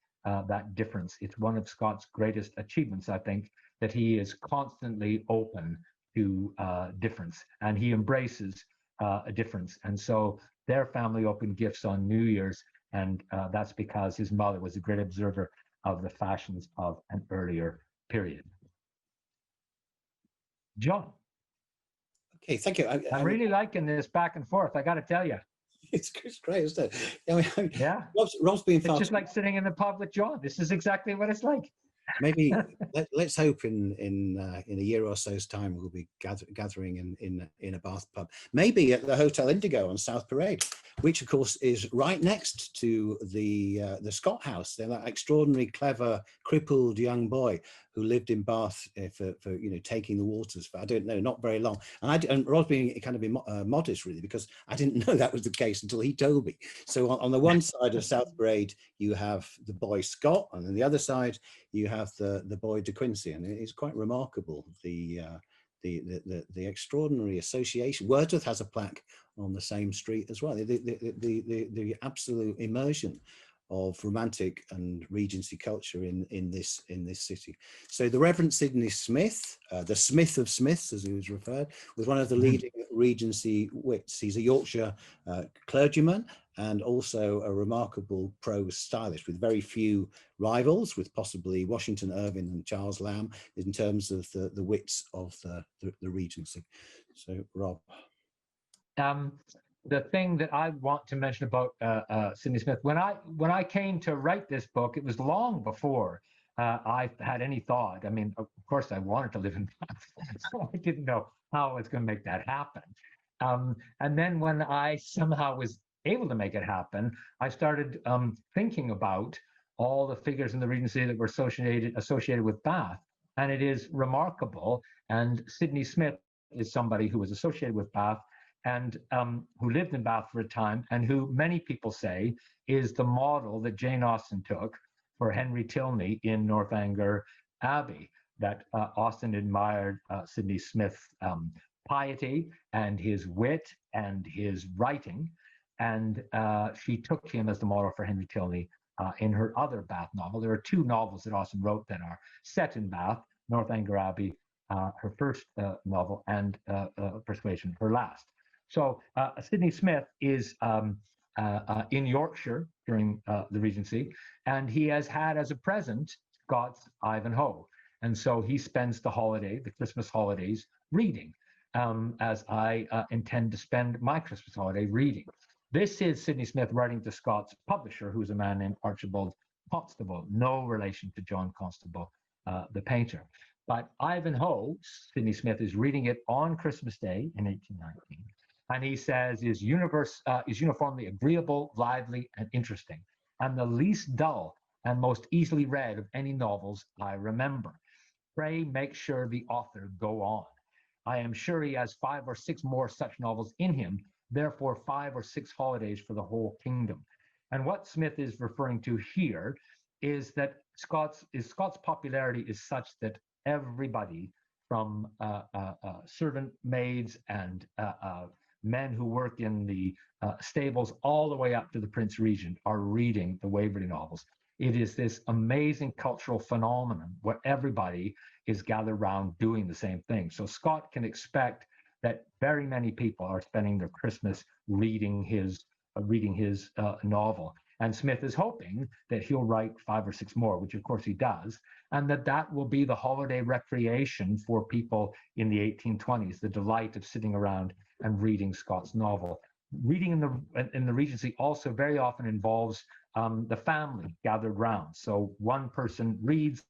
difference. It's one of Scott's greatest achievements, I think, that he is constantly open to difference, and he embraces a difference. And so their family opened gifts on New Year's, and that's because his mother was a great observer of the fashions of an earlier period. John. Okay, thank you. I'm really liking this back and forth, I got to tell you. It's great, isn't it? Yeah. Rob's being fast. It's just like sitting in the pub with John. This is exactly what it's like. Maybe let's hope in a year or so's time we'll be gathering in a Bath pub, maybe at the Hotel Indigo on South Parade, which of course is right next to the Scott House. They're that extraordinary, clever, crippled young boy who lived in Bath for taking the waters for, I don't know, not very long. And Rob's being kind of modest really, because I didn't know that was the case until he told me. So on the one side of South Parade you have the boy Scott, and on the other side you have the boy De Quincey, and it's quite remarkable the extraordinary association. Wordsworth has a plaque on the same street as well. The absolute immersion of Romantic and Regency culture in this city. So the Reverend Sidney Smith, the Smith of Smiths, as he was referred, was one of the leading Regency wits. He's a Yorkshire clergyman and also a remarkable prose stylist with very few rivals, with possibly Washington Irving and Charles Lamb in terms of the wits of the Regency. So, Rob. the thing that I want to mention about Sidney Smith, when I came to write this book, it was long before I had any thought. I mean, of course, I wanted to live in Bath, so I didn't know how I was going to make that happen. And then when I somehow was able to make it happen, I started thinking about all the figures in the Regency that were associated with Bath, and it is remarkable. And Sidney Smith is somebody who was associated with Bath and who lived in Bath for a time, and who many people say is the model that Jane Austen took for Henry Tilney in Northanger Abbey. That Austen admired Sidney Smith's piety and his wit and his writing, and she took him as the model for Henry Tilney in her other Bath novel. There are two novels that Austen wrote that are set in Bath: Northanger Abbey, her first novel, and Persuasion, her last. So Sidney Smith is in Yorkshire during the Regency, and he has had as a present Scott's Ivanhoe. And so he spends the holiday, the Christmas holidays, reading, as I intend to spend my Christmas holiday reading. This is Sidney Smith writing to Scott's publisher, who's a man named Archibald Constable, no relation to John Constable, the painter. But Ivanhoe, Sidney Smith is reading it on Christmas Day in 1819, and he says is uniformly agreeable, lively, and interesting, and the least dull and most easily read of any novels I remember. Pray make sure the author go on. I am sure he has 5 or 6 more such novels in him, therefore 5 or 6 holidays for the whole kingdom. And what Smith is referring to here is that Scott's popularity is such that everybody from servant maids and men who work in the stables all the way up to the Prince Regent are reading the Waverley novels. It is this amazing cultural phenomenon where everybody is gathered around doing the same thing. So Scott can expect that very many people are spending their Christmas reading his novel. And Smith is hoping that he'll write 5 or 6 more, which of course he does, and that will be the holiday recreation for people in the 1820s, the delight of sitting around and reading Scott's novel. Reading in the Regency also very often involves the family gathered round. So one person reads,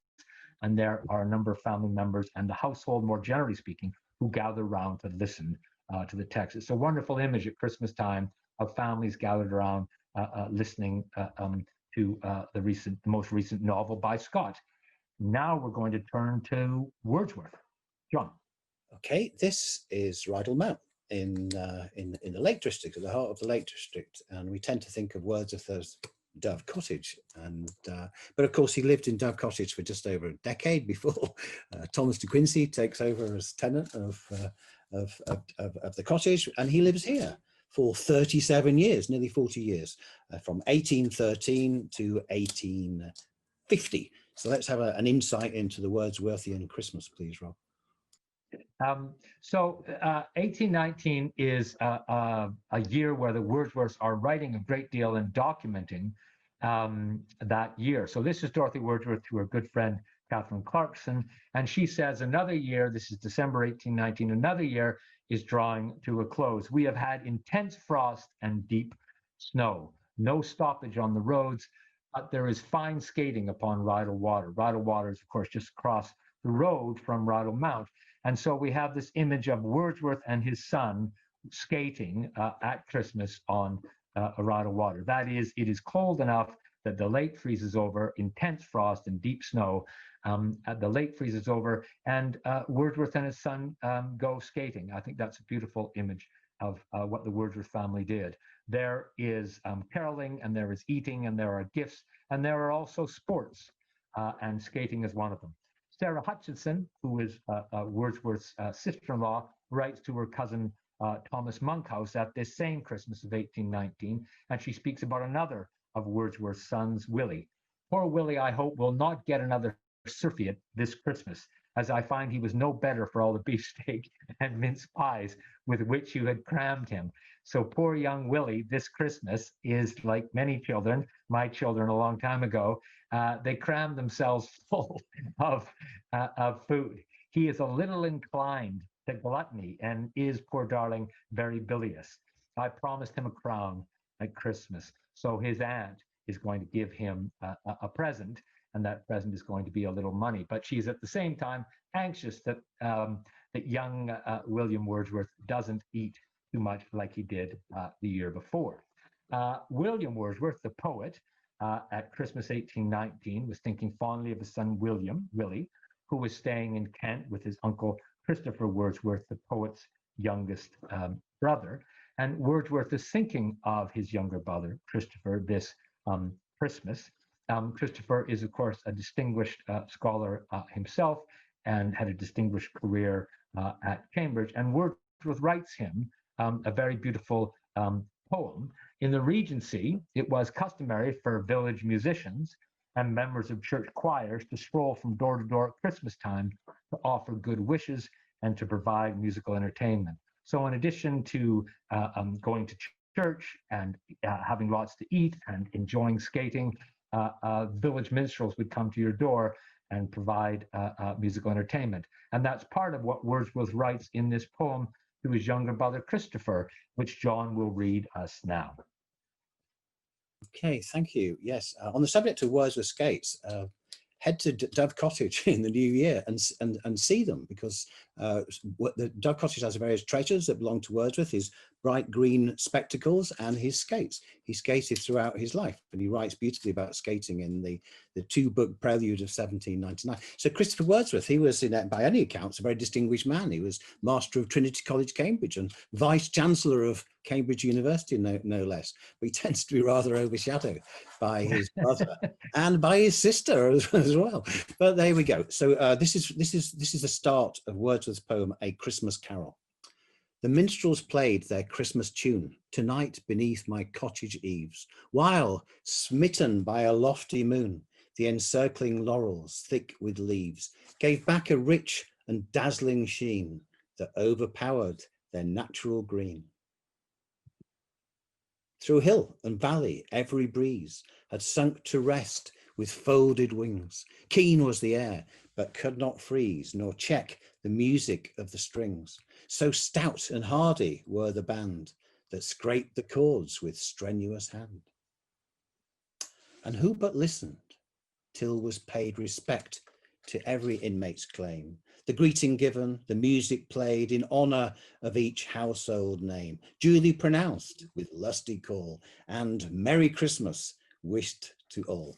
and there are a number of family members and the household, more generally speaking, who gather round to listen to the text. It's a wonderful image at Christmas time of families gathered around listening to the most recent novel by Scott. Now we're going to turn to Wordsworth. John. Okay, this is Rydal Mount in the Lake District, at the heart of the Lake District, and we tend to think of Wordsworth as Dove Cottage, and but of course he lived in Dove Cottage for just over a decade before Thomas de Quincey takes over as tenant of the cottage, and he lives here for 37 years, nearly 40 years, from 1813 to 1850. So let's have an insight into the Wordsworthian Christmas, please, Rob. So 1819 is a year where the Wordsworths are writing a great deal and documenting that year. So this is Dorothy Wordsworth to her good friend Catherine Clarkson, and she says another year, this is December 1819, another year is drawing to a close. We have had intense frost and deep snow, no stoppage on the roads, but there is fine skating upon Rydal Water. Rydal Water is, of course, just across the road from Rydal Mount. And so we have this image of Wordsworth and his son skating at Christmas on Rydal Water. That is, it is cold enough that the lake freezes over, intense frost and deep snow. The lake freezes over, and Wordsworth and his son go skating. I think that's a beautiful image of what the Wordsworth family did. There is caroling, and there is eating, and there are gifts, and there are also sports, and skating is one of them. Sarah Hutchinson, who is Wordsworth's sister-in-law, writes to her cousin Thomas Monkhouse at this same Christmas of 1819, and she speaks about another of Wordsworth's sons, Willie. Poor Willie, I hope, will not get another surfeit this Christmas, as I find he was no better for all the beefsteak and mince pies with which you had crammed him. So poor young Willie this Christmas is like many children, my children a long time ago, they crammed themselves full of food. He is a little inclined to gluttony and is, poor darling, very bilious. I promised him a crown at Christmas. So his aunt is going to give him a present, and that present is going to be a little money. But she's at the same time anxious that that young William Wordsworth doesn't eat too much like he did the year before. William Wordsworth, the poet, at Christmas 1819, was thinking fondly of his son Willie, who was staying in Kent with his uncle Christopher Wordsworth, the poet's youngest brother. And Wordsworth is thinking of his younger brother, Christopher, this Christmas. Christopher is, of course, a distinguished scholar himself and had a distinguished career at Cambridge. And Wordsworth writes him a very beautiful poem. In the Regency, it was customary for village musicians and members of church choirs to stroll from door to door at Christmas time to offer good wishes and to provide musical entertainment. So in addition to going to church and having lots to eat and enjoying skating, village minstrels would come to your door and provide musical entertainment. And that's part of what Wordsworth writes in this poem to his younger brother, Christopher, which John will read us now. Okay, thank you. Yes, on the subject of Wordsworth skates, head to Dove Cottage in the new year and see them, because the Dove Cottage has various treasures that belong to Wordsworth, his bright green spectacles and his skates. He skated throughout his life, and he writes beautifully about skating in the two-book Prelude of 1799. So Christopher Wordsworth, he was, by any accounts, a very distinguished man. He was Master of Trinity College, Cambridge, and Vice-Chancellor of Cambridge University, no less. But he tends to be rather overshadowed by his brother and by his sister as well. But there we go. So this is the start of Wordsworth's poem, A Christmas Carol. The minstrels played their Christmas tune tonight beneath my cottage eaves, while, smitten by a lofty moon, the encircling laurels, thick with leaves, gave back a rich and dazzling sheen that overpowered their natural green. Through hill and valley every breeze had sunk to rest with folded wings. Keen was the air, but could not freeze nor check the music of the strings. So stout and hardy were the band that scraped the chords with strenuous hand. And who but listened till was paid respect to every inmate's claim, the greeting given, the music played in honour of each household name, duly pronounced with lusty call, and Merry Christmas wished to all.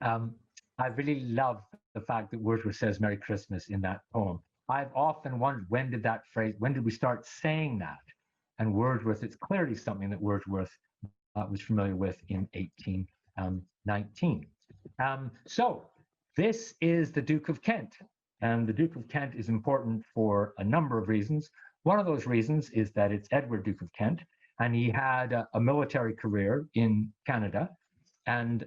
I really love the fact that Wordsworth says Merry Christmas in that poem. I've often wondered, when did we start saying that? And Wordsworth, it's clearly something that Wordsworth was familiar with in 1819. So this is the Duke of Kent. And the Duke of Kent is important for a number of reasons. One of those reasons is that it's Edward, Duke of Kent, and he had a military career in Canada. And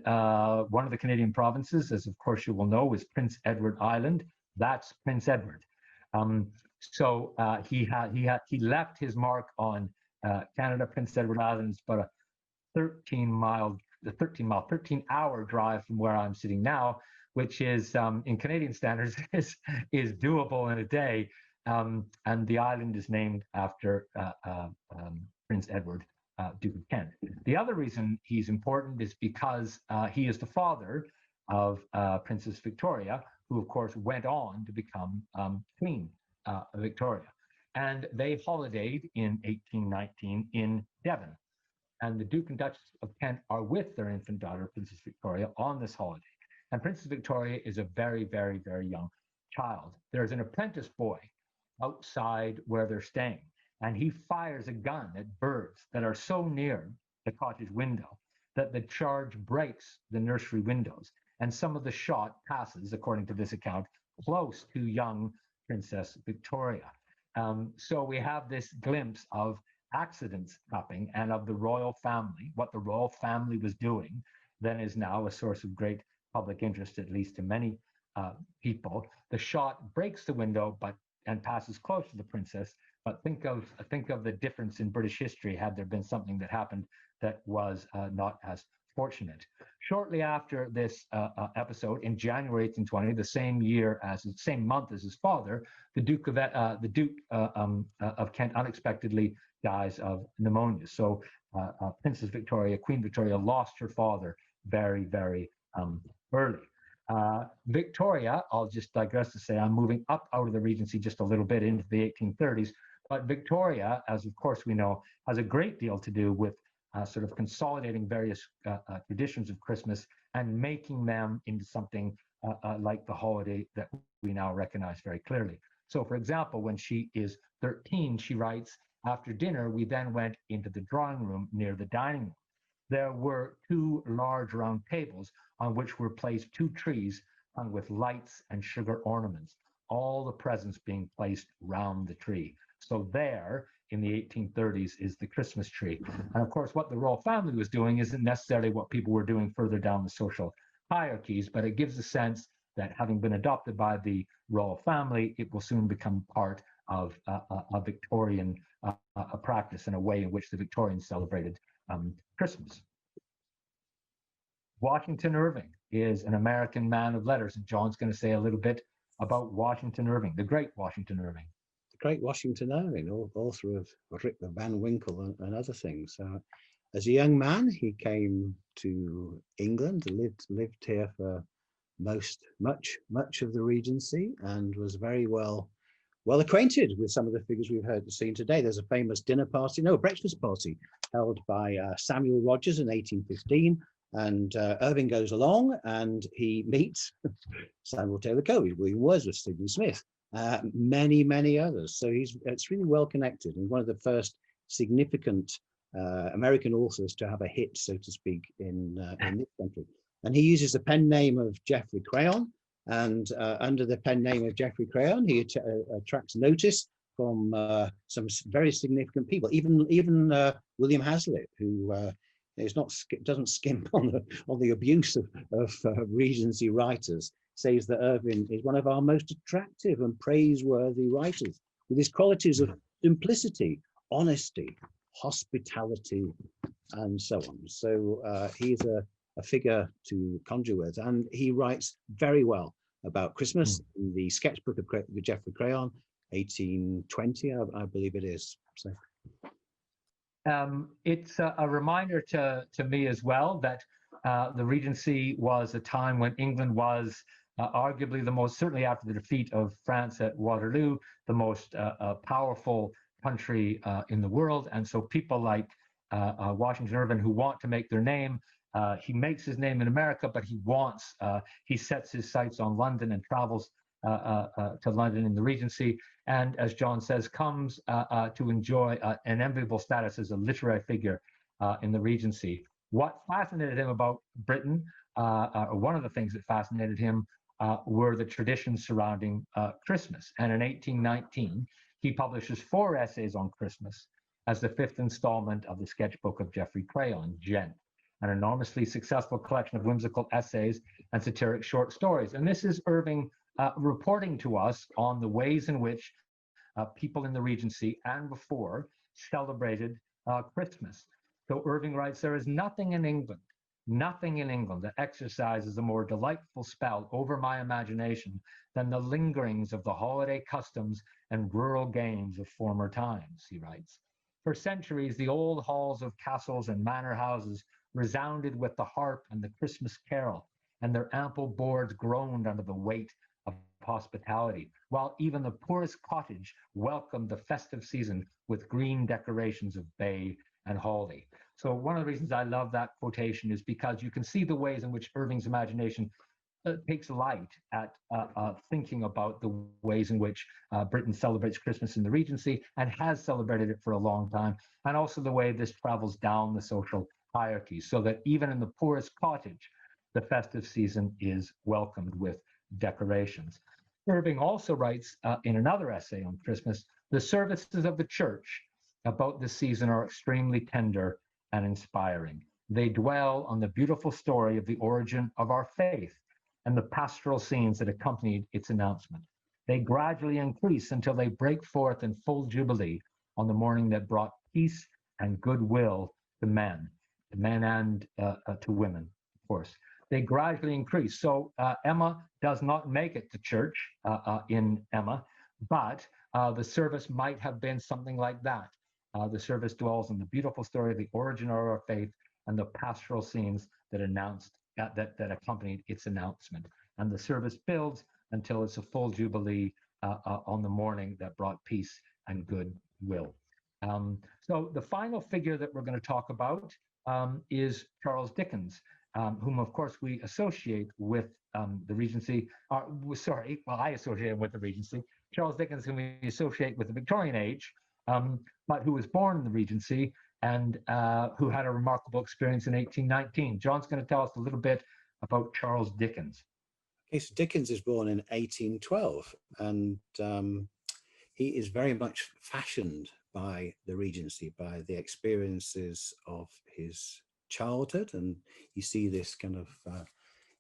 one of the Canadian provinces, as of course you will know, is Prince Edward Island. That's Prince Edward. So he left his mark on Canada. Prince Edward Island is about a 13-hour drive from where I'm sitting now, which is in Canadian standards is doable in a day. And the island is named after Prince Edward, Duke of Kent. The other reason he's important is because he is the father of Princess Victoria, who of course went on to become Queen Victoria. And they holidayed in 1819 in Devon. And the Duke and Duchess of Kent are with their infant daughter, Princess Victoria, on this holiday. And Princess Victoria is a very, very, very young child. There's an apprentice boy outside where they're staying, and he fires a gun at birds that are so near the cottage window that the charge breaks the nursery windows. And some of the shot passes, according to this account, close to young Princess Victoria. So we have this glimpse of accidents happening and of the royal family, what the royal family was doing, then is now a source of great public interest, at least to many people. The shot breaks the window and passes close to the princess. But think of the difference in British history had there been something that happened that was not as fortunate. Shortly after this episode, in January 1820, the same month as his father, the Duke of Kent unexpectedly dies of pneumonia. So Queen Victoria lost her father very, very early. Victoria, I'll just digress to say I'm moving up out of the Regency just a little bit into the 1830s, but Victoria, as of course we know, has a great deal to do with sort of consolidating various traditions of Christmas and making them into something like the holiday that we now recognize very clearly. So, for example, when she is 13, she writes, "After dinner, we then went into the drawing room near the dining room. There were two large round tables on which were placed two trees hung with lights and sugar ornaments, all the presents being placed round the tree." So there, in the 1830s, is the Christmas tree. And of course, what the royal family was doing isn't necessarily what people were doing further down the social hierarchies, but it gives a sense that having been adopted by the royal family, it will soon become part of a Victorian practice and a way in which the Victorians celebrated Christmas. Washington Irving is an American man of letters, and John's going to say a little bit about Washington Irving, the great Washington Irving. The great Washington Irving, author of Rip Van Winkle and other things. As a young man, he came to England, lived here for much of the Regency, and was very well acquainted with some of the figures we've seen today. There's a famous breakfast party held by Samuel Rogers in 1815, and Irving goes along and he meets Samuel Taylor Coleridge, William Wordsworth, Sidney Smith, many others. So it's really well connected, and one of the first significant American authors to have a hit, so to speak, in this country. And he uses the pen name of Geoffrey Crayon, and under the pen name of Geoffrey Crayon, he attracts notice from some very significant people, even William Hazlitt, who doesn't skimp on the abuse of Regency writers, says that Irving is one of our most attractive and praiseworthy writers, with his qualities of simplicity, honesty, hospitality, and so on. So he's a figure to conjure with, and he writes very well about Christmas in the sketchbook of Geoffrey Crayon, 1820, I believe it is. So. It's a reminder to me as well that the Regency was a time when England was arguably certainly after the defeat of France at Waterloo, the most powerful country in the world. And so people like Washington Irving, who want to make their name, he makes his name in America, but he sets his sights on London and travels to London in the Regency, and as John says, comes to enjoy an enviable status as a literary figure in the Regency. What fascinated him about Britain, or one of the things that fascinated him, were the traditions surrounding Christmas. And in 1819, he publishes 4 essays on Christmas as the 5th installment of the sketchbook of Geoffrey Crayon, Gent, an enormously successful collection of whimsical essays and satiric short stories. And this is Irving reporting to us on the ways in which people in the Regency and before celebrated Christmas. So Irving writes, "There is nothing in England that exercises a more delightful spell over my imagination than the lingerings of the holiday customs and rural games of former times," he writes. "For centuries, the old halls of castles and manor houses resounded with the harp and the Christmas carol, and their ample boards groaned under the weight of hospitality, while even the poorest cottage welcomed the festive season with green decorations of bay and holly." So one of the reasons I love that quotation is because you can see the ways in which Irving's imagination takes light at thinking about the ways in which Britain celebrates Christmas in the Regency and has celebrated it for a long time, and also the way this travels down the social hierarchy, so that even in the poorest cottage, the festive season is welcomed with decorations. Irving also writes in another essay on Christmas, "The services of the church about this season are extremely tender and inspiring. They dwell on the beautiful story of the origin of our faith and the pastoral scenes that accompanied its announcement. They gradually increase until they break forth in full jubilee on the morning that brought peace and goodwill to men. to men and to women, of course. They gradually increase. So Emma does not make it to church in Emma, but the service might have been something like that. The service dwells on the beautiful story of the origin of our faith and the pastoral scenes that that accompanied its announcement. And the service builds until it's a full jubilee on the morning that brought peace and goodwill. So the final figure that we're going to talk about is Charles Dickens, whom of course we associate with the Regency. I associate him with the Regency. Charles Dickens, whom we associate with the Victorian age, but who was born in the Regency and who had a remarkable experience in 1819. John's going to tell us a little bit about Charles Dickens. Okay, so Dickens is born in 1812, and he is very much fashioned by the Regency, by the experiences of his childhood. And you see this kind of,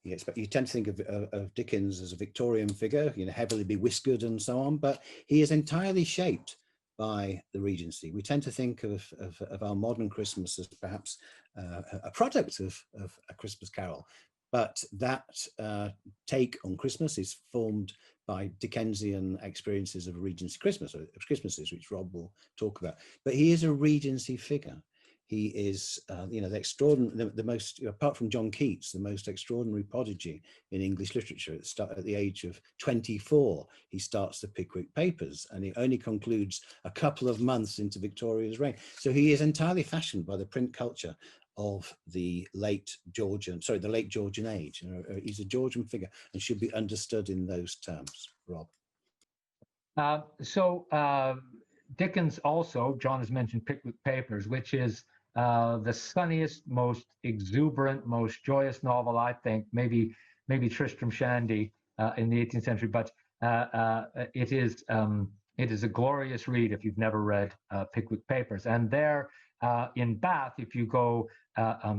you tend to think of Dickens as a Victorian figure, heavily bewhiskered and so on, but he is entirely shaped by the Regency. We tend to think of our modern Christmas as perhaps a product of A Christmas Carol, but that take on Christmas is formed by Dickensian experiences of Regency Christmas, or of Christmases, which Rob will talk about. But he is a Regency figure. He is, the extraordinary, the most, apart from John Keats, the most extraordinary prodigy in English literature. At the age of 24, he starts the Pickwick Papers, and he only concludes a couple of months into Victoria's reign. So he is entirely fashioned by the print culture of the late Georgian age. He's a Georgian figure and should be understood in those terms. Rob. Dickens also, John has mentioned Pickwick Papers, which is the sunniest, most exuberant, most joyous novel, I think, maybe Tristram Shandy in the 18th century, but it is a glorious read if you've never read Pickwick Papers. And there in Bath, if you go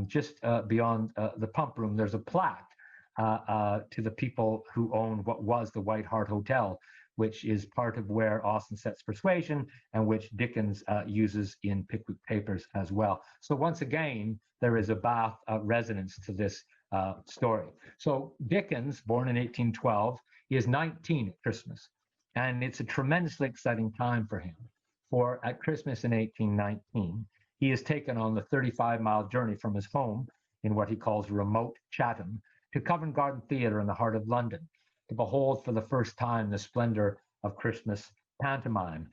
just beyond the pump room, there's a plaque to the people who own what was the White Hart Hotel, which is part of where Austen sets Persuasion and which Dickens uses in Pickwick Papers as well. So once again, there is a Bath resonance to this story. So Dickens, born in 1812, he is 19 at Christmas, and it's a tremendously exciting time for him. For at Christmas in 1819, he is taken on the 35-mile journey from his home in what he calls remote Chatham to Covent Garden Theatre in the heart of London, to behold for the first time the splendor of Christmas pantomime.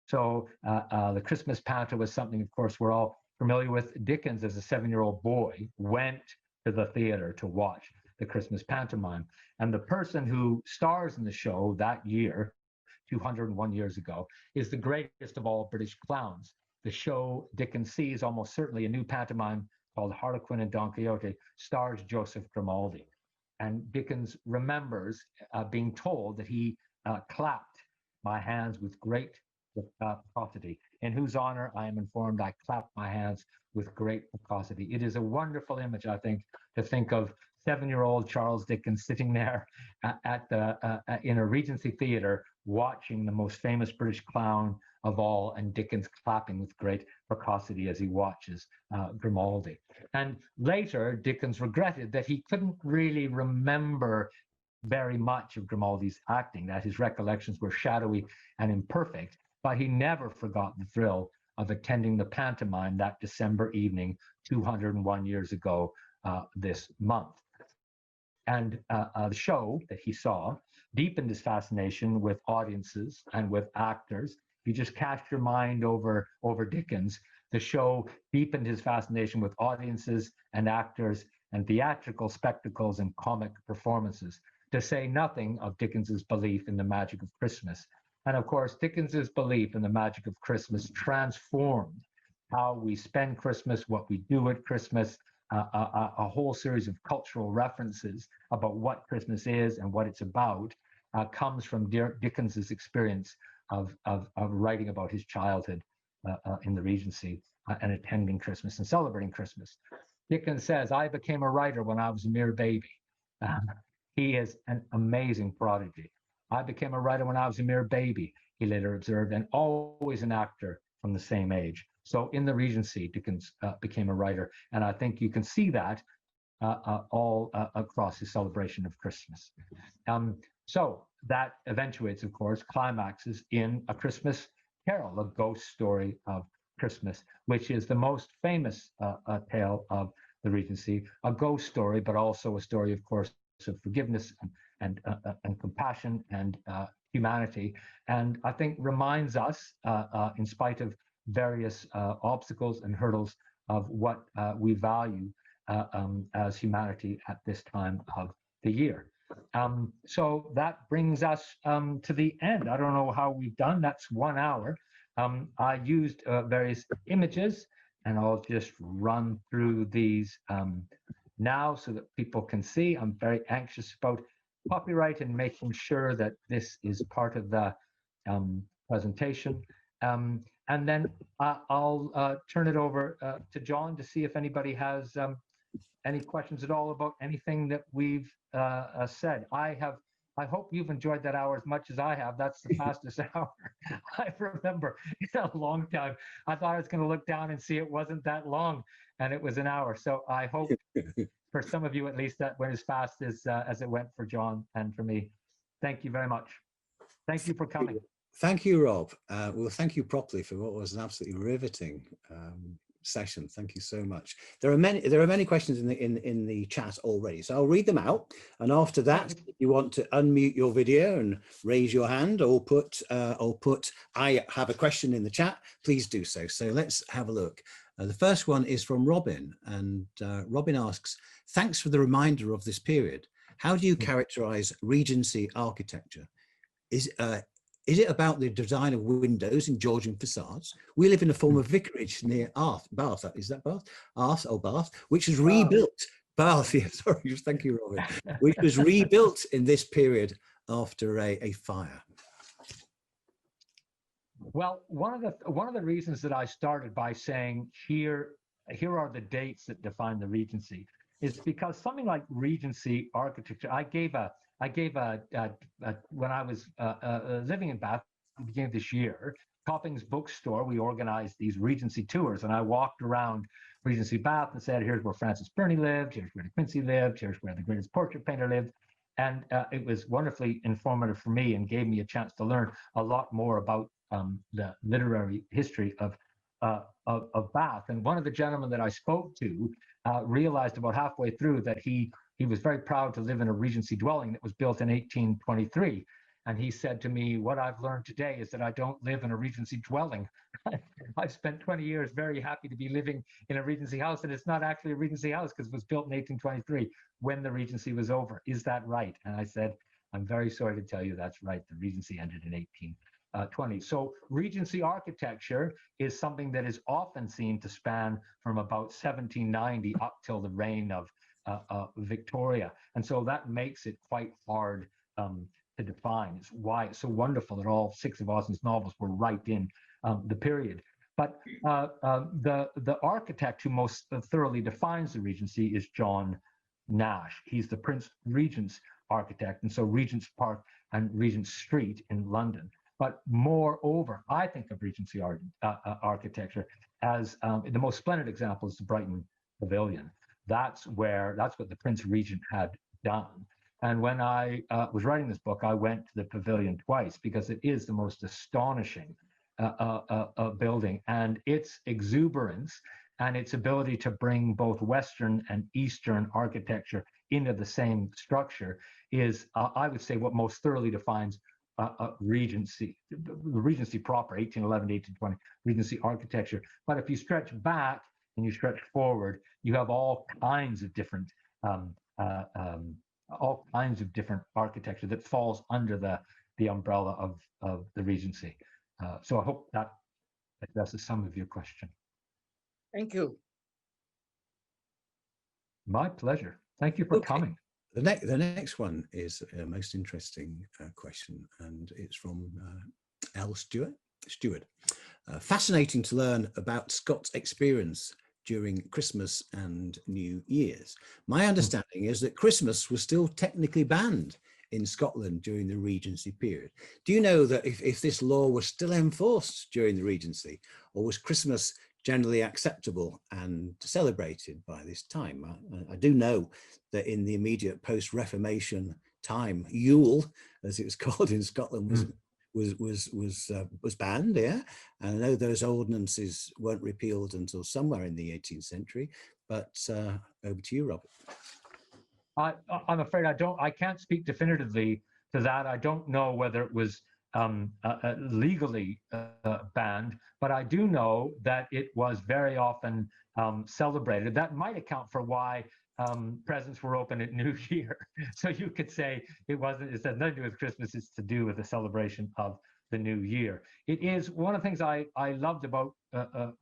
So the Christmas panto was something, of course, we're all familiar with. Dickens, as a 7-year-old boy, went to the theater to watch the Christmas pantomime. And the person who stars in the show that year, 201 years ago, is the greatest of all British clowns. The show Dickens sees, almost certainly a new pantomime called Harlequin and Don Quixote, stars Joseph Grimaldi. And Dickens remembers being told that he clapped my hands with great precocity, in whose honor I am informed I clapped my hands with great precocity. It is a wonderful image, I think, to think of 7-year-old Charles Dickens sitting there in a Regency theater watching the most famous British clown of all, and Dickens clapping with great precocity as he watches Grimaldi. And later, Dickens regretted that he couldn't really remember very much of Grimaldi's acting, that his recollections were shadowy and imperfect, but he never forgot the thrill of attending the pantomime that December evening 201 years ago this month. And the show that he saw deepened his fascination with audiences and with actors. If you just cast your mind over Dickens, the show deepened his fascination with audiences and actors and theatrical spectacles and comic performances, to say nothing of Dickens's belief in the magic of Christmas. And of course, Dickens's belief in the magic of Christmas transformed how we spend Christmas, what we do at Christmas, a whole series of cultural references about what Christmas is and what it's about comes from Dickens's experience of writing about his childhood in the Regency and attending Christmas and celebrating Christmas. Dickens says, "I became a writer when I was a mere baby." He is an amazing prodigy. "I became a writer when I was a mere baby," he later observed, "and always an actor from the same age." So in the Regency, Dickens became a writer, and I think you can see that all across his celebration of Christmas. So that eventuates, of course, climaxes in A Christmas Carol, a ghost story of Christmas, which is the most famous tale of the Regency, a ghost story, but also a story, of course, of forgiveness and compassion and humanity, and I think reminds us, in spite of various obstacles and hurdles, of what we value as humanity at this time of the year. So that brings us to the end. I don't know how we've done. That's 1 hour. I used various images, and I'll just run through these now so that people can see. I'm very anxious about copyright and making sure that this is part of the presentation. And then I'll turn it over to John to see if anybody has any questions at all about anything that we've said. I hope you've enjoyed that hour as much as I have. That's the fastest hour I remember in a long time. I thought I was going to look down and see it wasn't that long, and it was an hour. So I hope for some of you at least that went as fast as it went for John and for me. Thank you very much. Thank you for coming. Thank you, Rob. Well, thank you properly for what was an absolutely riveting session. Thank you so much. There are many questions in the chat already, so I'll read them out, and after that, if you want to unmute your video and raise your hand or put I have a question in the chat, please do so. So let's have a look. The first one is from Robin, and Robin asks, thanks for the reminder of this period. How do you characterize Regency architecture? Is it about the design of windows in Georgian facades? We live in a form of vicarage near Bath. Is that Bath? Bath, which was rebuilt. Bath, yeah, sorry, thank you, Robin. Which was rebuilt in this period after a fire. Well, one of the reasons that I started by saying here are the dates that define the Regency is because something like Regency architecture, I gave when I was living in Bath at the beginning of this year, Topping's bookstore, we organized these Regency tours, and I walked around Regency Bath and said, here's where Francis Burney lived, here's where De Quincey lived, here's where the greatest portrait painter lived. And it was wonderfully informative for me and gave me a chance to learn a lot more about the literary history of Bath. And one of the gentlemen that I spoke to realized about halfway through that he was very proud to live in a Regency dwelling that was built in 1823. And he said to me, what I've learned today is that I don't live in a Regency dwelling. I've spent 20 years very happy to be living in a Regency house, and it's not actually a Regency house because it was built in 1823 when the Regency was over. Is that right? And I said, I'm very sorry to tell you that's right. The Regency ended in 1820. So Regency architecture is something that is often seen to span from about 1790 up till the reign of Victoria. And so that makes it quite hard to define. It's why it's so wonderful that all 6 of Austen's novels were right in the period. But the architect who most thoroughly defines the Regency is John Nash. He's the Prince Regent's architect, and so Regent's Park and Regent Street in London. But moreover, I think of Regency architecture as the most splendid example is the Brighton Pavilion. That's what the Prince Regent had done. And when I was writing this book, I went to the pavilion twice because it is the most astonishing building, and its exuberance and its ability to bring both Western and Eastern architecture into the same structure is, I would say, what most thoroughly defines Regency, the Regency proper, 1811 to 1820, Regency architecture. But if you stretch back and you stretch forward, you have all kinds of different architecture that falls under the umbrella of the Regency. So I hope that addresses some of your question. Thank you. My pleasure. Thank you for coming. The next one is a most interesting question, and it's from L. Stewart. Fascinating to learn about Scott's experience during Christmas and New Year's. My understanding is that Christmas was still technically banned in Scotland during the Regency period. Do you know that if this law was still enforced during the Regency, or was Christmas generally acceptable and celebrated by this time. I do know that in the immediate post-Reformation time, Yule, as it was called in Scotland, was banned, yeah. And I know those ordinances weren't repealed until somewhere in the 18th century. But over to you, Robert. I'm afraid I can't speak definitively to that. I don't know whether it was legally banned, but I do know that it was very often celebrated. That might account for why presents were open at New Year. So you could say it has nothing to do with Christmas, it's to do with the celebration of the New Year. It is one of the things I loved about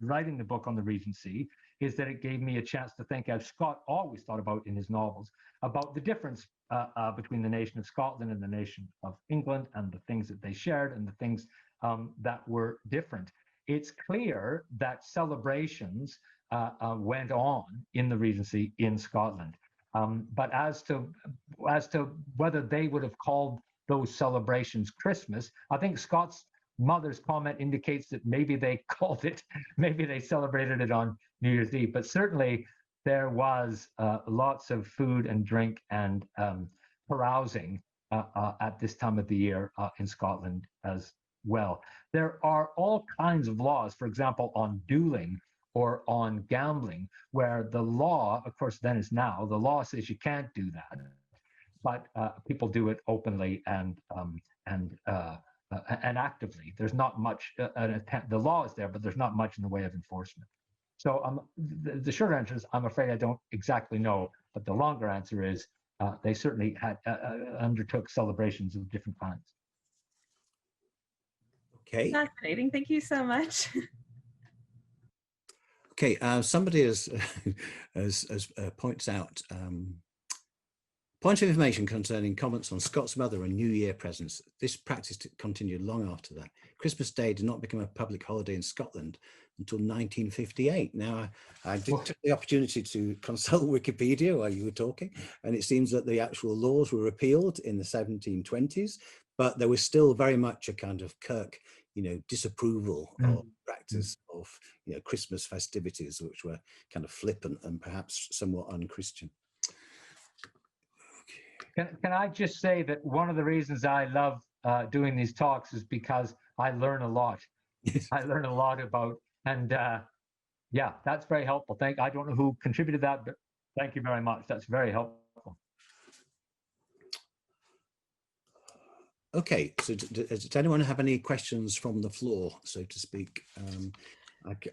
writing the book on the Regency, is that it gave me a chance to think, as Scott always thought about in his novels, about the difference between the nation of Scotland and the nation of England, and the things that they shared and the things that were different. It's clear that celebrations went on in the Regency in Scotland. But as to whether they would have called those celebrations Christmas, I think Scott's mother's comment indicates that maybe they called it, maybe they celebrated it on New Year's Eve, but certainly there was lots of food and drink and carousing at this time of the year in Scotland as well. There are all kinds of laws, for example, on dueling or on gambling, where the law, of course, then as now, the law says you can't do that, but people do it openly and actively. There's not much an attempt. The law is there, but there's not much in the way of enforcement. So the short answer is, I'm afraid I don't exactly know, but the longer answer is they certainly had undertook celebrations of different kinds. Okay. Fascinating. Thank you so much. Okay, somebody has points out points of information concerning comments on Scott's mother and New Year presents. This practice continued long after that. Christmas Day did not become a public holiday in Scotland until 1958. Now, I took the opportunity to consult Wikipedia while you were talking, and it seems that the actual laws were repealed in the 1720s, but there was still very much a kind of Kirk, disapproval of practice of, Christmas festivities, which were kind of flippant and perhaps somewhat unchristian. Can I just say that one of the reasons I love doing these talks is because I learn a lot. I learn a lot about, and yeah, that's very helpful. I don't know who contributed that, but thank you very much. That's very helpful. Okay, so does anyone have any questions from the floor, so to speak?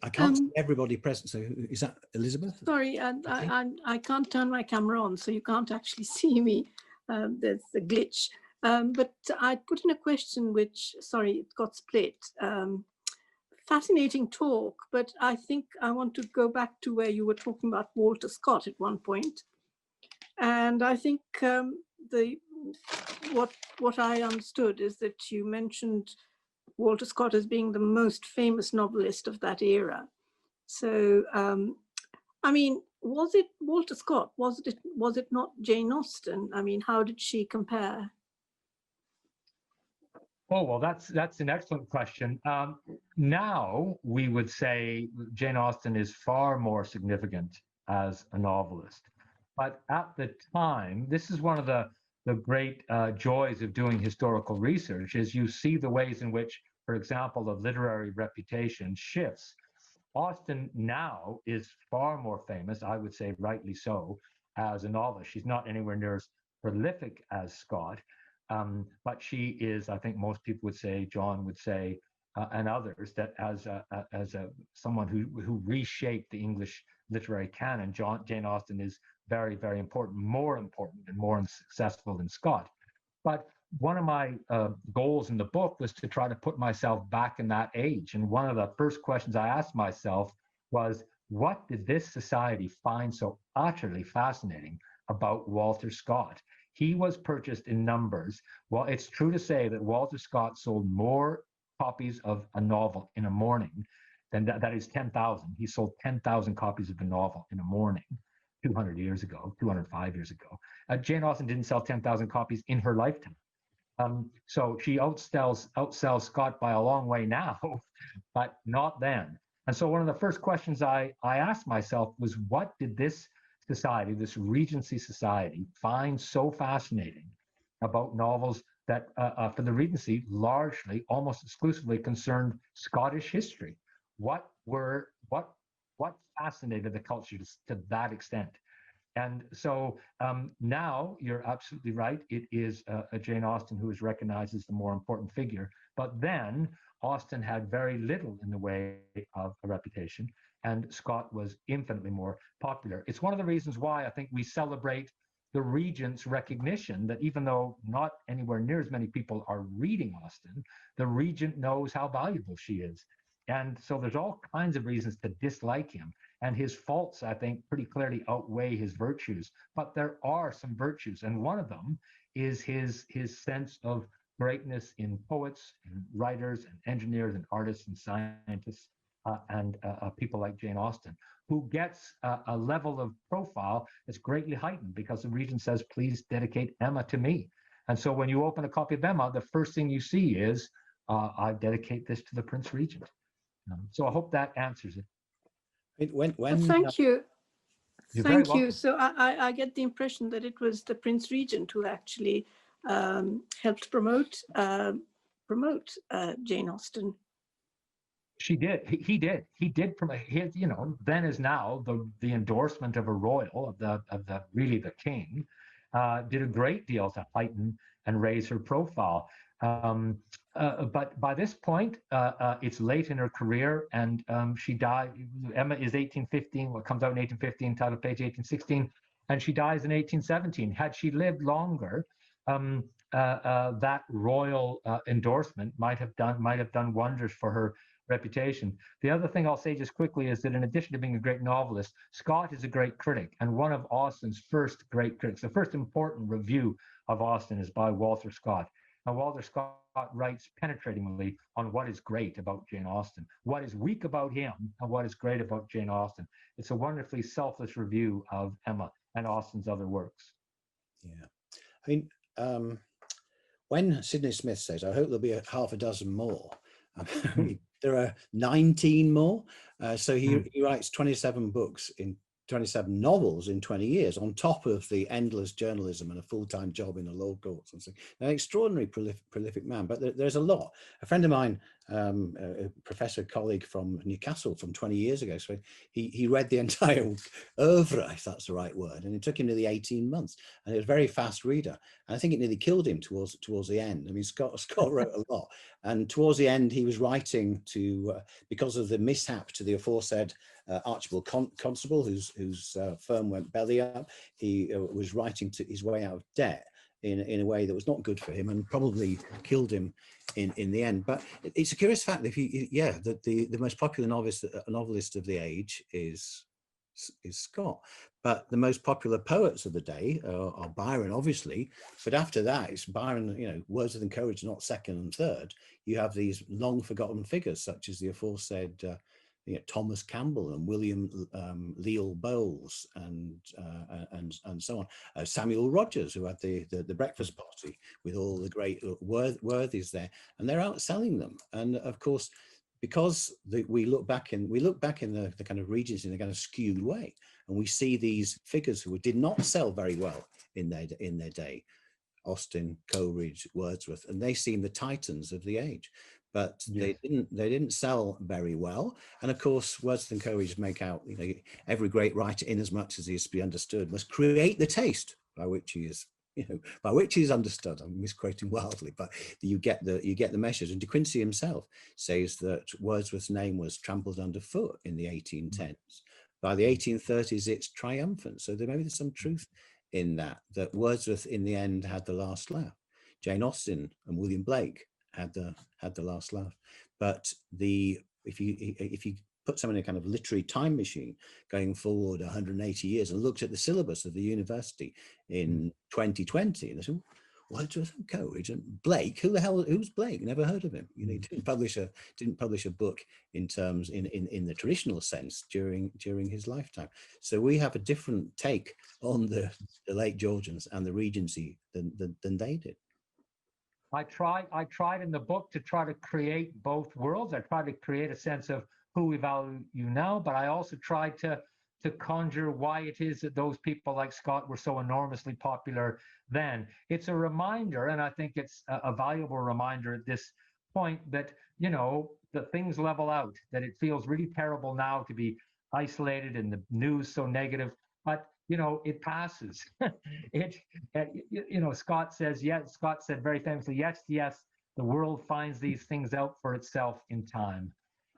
I can't see everybody present, so is that Elizabeth? Sorry, I can't turn my camera on, so you can't actually see me. There's a glitch. But I put in a question which, sorry, it got split. Fascinating talk, but I think I want to go back to where you were talking about Walter Scott at one point. And I think what I understood is that you mentioned Walter Scott as being the most famous novelist of that era. So, I mean, was it Walter Scott? Was it not Jane Austen? I mean, how did she compare? Oh, well, that's an excellent question. Now we would say Jane Austen is far more significant as a novelist. But at the time, this is one of the great joys of doing historical research, is you see the ways in which, for example, a literary reputation shifts. Austen now is far more famous, I would say rightly so, as a novelist. She's not anywhere near as prolific as Scott, but she is, I think most people would say, John would say, and others, that as someone who reshaped the English literary canon, Jane Austen is very, very important, more important and more successful than Scott. But one of my goals in the book was to try to put myself back in that age. And one of the first questions I asked myself was, what did this society find so utterly fascinating about Walter Scott? He was purchased in numbers. Well, it's true to say that Walter Scott sold more copies of a novel in a morning than that is 10,000. He sold 10,000 copies of a novel in a morning 200 years ago, 205 years ago. Jane Austen didn't sell 10,000 copies in her lifetime. So she outsells Scott by a long way now, but not then. And so one of the first questions I asked myself was, what did this society, this Regency society, find so fascinating about novels that for the Regency largely, almost exclusively concerned Scottish history? What fascinated the culture to that extent? And so now you're absolutely right. It is Jane Austen who is recognized as the more important figure. But then Austen had very little in the way of a reputation, and Scott was infinitely more popular. It's one of the reasons why I think we celebrate the Regent's recognition that even though not anywhere near as many people are reading Austen, the Regent knows how valuable she is. And so there's all kinds of reasons to dislike him. And his faults, I think, pretty clearly outweigh his virtues. But there are some virtues. And one of them is his sense of greatness in poets and writers and engineers and artists and scientists and people like Jane Austen, who gets a level of profile that's greatly heightened because the Regent says, please dedicate Emma to me. And so when you open a copy of Emma, the first thing you see is, I dedicate this to the Prince Regent. So I hope that answers it. Well, thank you. You're very Thank you. welcome. So I get the impression that it was the Prince Regent who actually helped promote Jane Austen. She did. He did. He did promote. You know, then as now, the endorsement of a royal, of the really the king, did a great deal to heighten and raise her profile. But by this point, it's late in her career, and she died. Emma is 1815. What comes out in 1815, title page 1816, and she dies in 1817. Had she lived longer, that royal endorsement might have done wonders for her reputation. The other thing I'll say just quickly is that in addition to being a great novelist, Scott is a great critic, and one of Austen's first great critics. The first important review of Austen is by Walter Scott. And Walter Scott writes penetratingly on what is great about Jane Austen, what is weak about him, and what is great about Jane Austen. It's a wonderfully selfless review of Emma and Austen's other works. Yeah, I mean, when Sidney Smith says, I hope there'll be half a dozen more, I mean, there are 19 more. So he writes 27 books in 27 novels in 20 years, on top of the endless journalism and a full-time job in the law courts and so. An extraordinary prolific man, but there's a lot. A friend of mine, a professor colleague from Newcastle from 20 years ago, so he read the entire oeuvre, if that's the right word, and it took him nearly 18 months, and he was a very fast reader, and I think it nearly killed him towards the end. I mean, Scott wrote a lot, and towards the end he was writing to because of the mishap to the aforesaid Archibald Constable, whose firm went belly up. He was writing to his way out of debt in a way that was not good for him and probably killed him in the end. But it's a curious fact that that the most popular novelist of the age is Scott, but the most popular poets of the day are Byron, obviously, but after that it's Byron, you know, Wordsworth and Coleridge not second and third. You have these long forgotten figures such as the aforesaid Thomas Campbell and William Leal Bowles and so on. Samuel Rogers, who had the breakfast party with all the great worthies there, and they're outselling them. And of course, because we look back in the kind of Regency in a kind of skewed way, and we see these figures who did not sell very well in their day, Austen, Coleridge, Wordsworth, and they seem the titans of the age. But yes, they didn't sell very well. And of course, Wordsworth and Coleridge make out, you know, every great writer, in as much as he is to be understood, must create the taste by which he is understood. I'm misquoting wildly, but you get the message. And De Quincey himself says that Wordsworth's name was trampled underfoot in the 1810s. By the 1830s, it's triumphant. So maybe there's some truth in that Wordsworth in the end had the last laugh. Jane Austen and William Blake had the last laugh. But if you put someone in a kind of literary time machine going forward 180 years and looked at the syllabus of the university in 2020, and they said, Wordsworth and Coleridge and Blake, who's Blake? Never heard of him. You know, he didn't publish a book in the traditional sense during his lifetime. So we have a different take on the late Georgians and the Regency than they did. I tried in the book to try to create both worlds. I tried to create a sense of who we value now, but I also tried to conjure why it is that those people like Scott were so enormously popular then. It's a reminder, and I think it's a valuable reminder at this point, that, you know, that things level out, that it feels really terrible now to be isolated and the news so negative, but, you know, it passes. You know, Scott says, yes, Scott said very famously, yes, the world finds these things out for itself in time.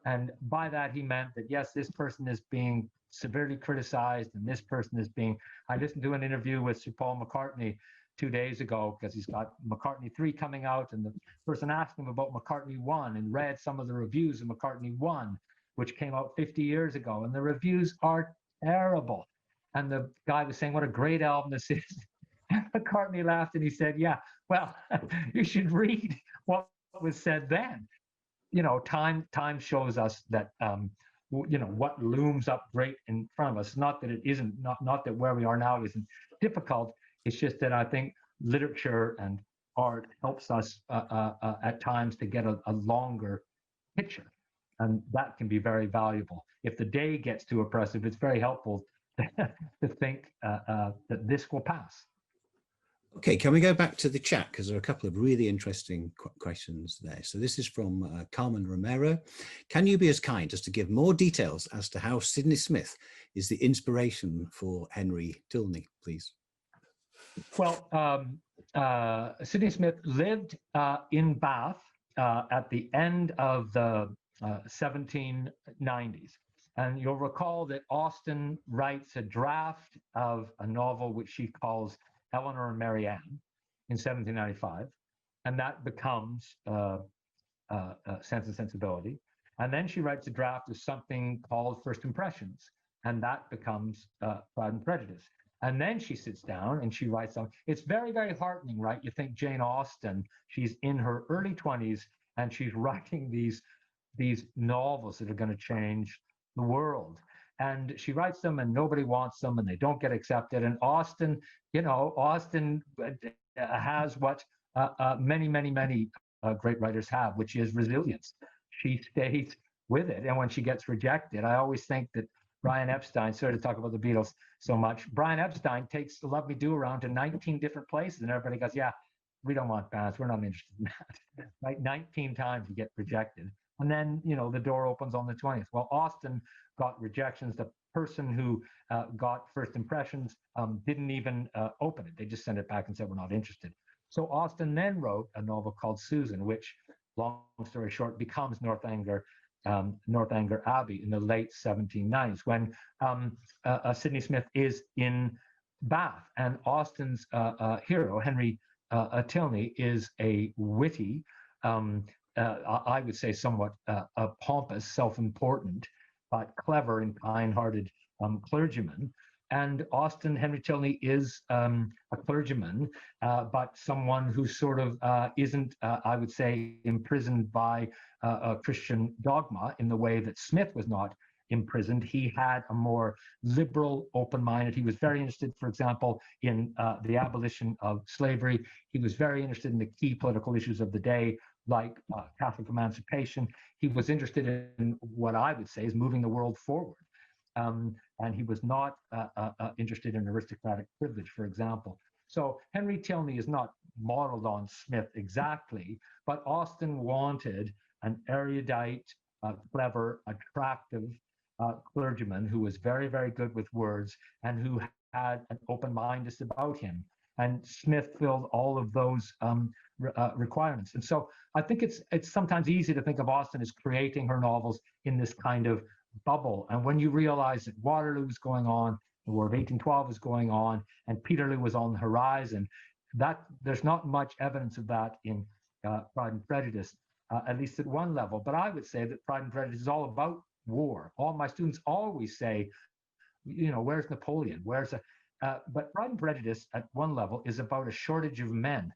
And by that, he meant that, yes, this person is being severely criticized, and this person is being. I listened to an interview with Sir Paul McCartney 2 days ago, because he's got McCartney 3 coming out, and the person asked him about McCartney 1 and read some of the reviews of McCartney 1, which came out 50 years ago, and the reviews are terrible. And the guy was saying, what a great album this is. And McCartney laughed and he said, yeah, well, you should read what was said then. You know, time shows us that, you know, what looms up great in front of us. Not that it isn't, not that where we are now isn't difficult. It's just that I think literature and art helps us at times to get a longer picture. And that can be very valuable. If the day gets too oppressive, it's very helpful to think that this will pass. Okay, can we go back to the chat? Because there are a couple of really interesting questions there. So this is from Carmen Romero. Can you be as kind as to give more details as to how Sydney Smith is the inspiration for Henry Tilney, please? Well, Sydney Smith lived in Bath at the end of the 1790s. And you'll recall that Austen writes a draft of a novel which she calls Eleanor and Marianne in 1795, and that becomes Sense and Sensibility. And then she writes a draft of something called First Impressions, and that becomes Pride and Prejudice. And then she sits down and she writes something. It's very, very heartening, right? You think Jane Austen, she's in her early 20s, and she's writing these novels that are going to change the world. And she writes them and nobody wants them and they don't get accepted. And Austen, you know, Austen has what many great writers have, which is resilience. She stays with it. And when she gets rejected, I always think that Brian Epstein, sorry to talk about the Beatles so much, Brian Epstein takes the Love Me Do around to 19 different places and everybody goes, yeah, we don't want bands. We're not interested in that. Right? 19 times you get rejected. And then, you know, the door opens on the 20th. Well, Austen got rejections. The person who got First Impressions didn't even open it. They just sent it back and said, we're not interested. So Austen then wrote a novel called Susan, which, long story short, becomes Northanger Abbey in the late 1790s, when Sydney Smith is in Bath. And Austen's hero, Henry Tilney, is a witty, I would say somewhat pompous, self-important, but clever and kind-hearted clergyman. And Henry Tilney is a clergyman, but someone who sort of isn't, I would say, imprisoned by a Christian dogma in the way that Smith was not imprisoned. He had a more liberal, open-minded. He was very interested, for example, in the abolition of slavery. He was very interested in the key political issues of the day, like Catholic emancipation. He was interested in what I would say is moving the world forward. And he was not interested in aristocratic privilege, for example. So Henry Tilney is not modeled on Smith exactly, but Austen wanted an erudite, clever, attractive clergyman who was very, very good with words and who had an open mind about him. And Smith filled all of those requirements. And so I think it's sometimes easy to think of Austen as creating her novels in this kind of bubble. And when you realize that Waterloo was going on, the War of 1812 was going on, and Peterloo was on the horizon, that there's not much evidence of that in Pride and Prejudice, at least at one level. But I would say that Pride and Prejudice is all about war. All my students always say, you know, where's Napoleon? But Pride and Prejudice at one level is about a shortage of men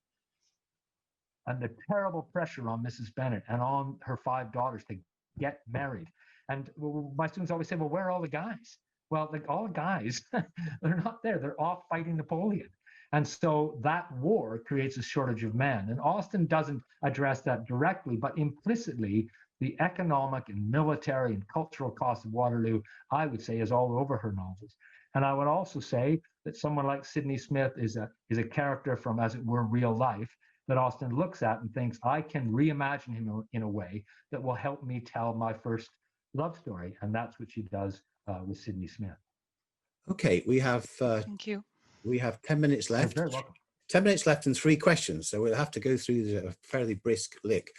and the terrible pressure on Mrs. Bennet and on her 5 daughters to get married. And my students always say, well, where are all the guys? Well, like all guys, they're not there. They're off fighting Napoleon. And so that war creates a shortage of men. And Austen doesn't address that directly, but implicitly, the economic and military and cultural cost of Waterloo, I would say, is all over her novels. And I would also say that someone like Sidney Smith is a character from, as it were, real life that Austen looks at and thinks, I can reimagine him in a way that will help me tell my first love story. And that's what she does with Sidney Smith. Okay, we have Thank you. we have 10 minutes You're left. very welcome. 10 minutes left and 3 questions, so we'll have to go through a fairly brisk lick.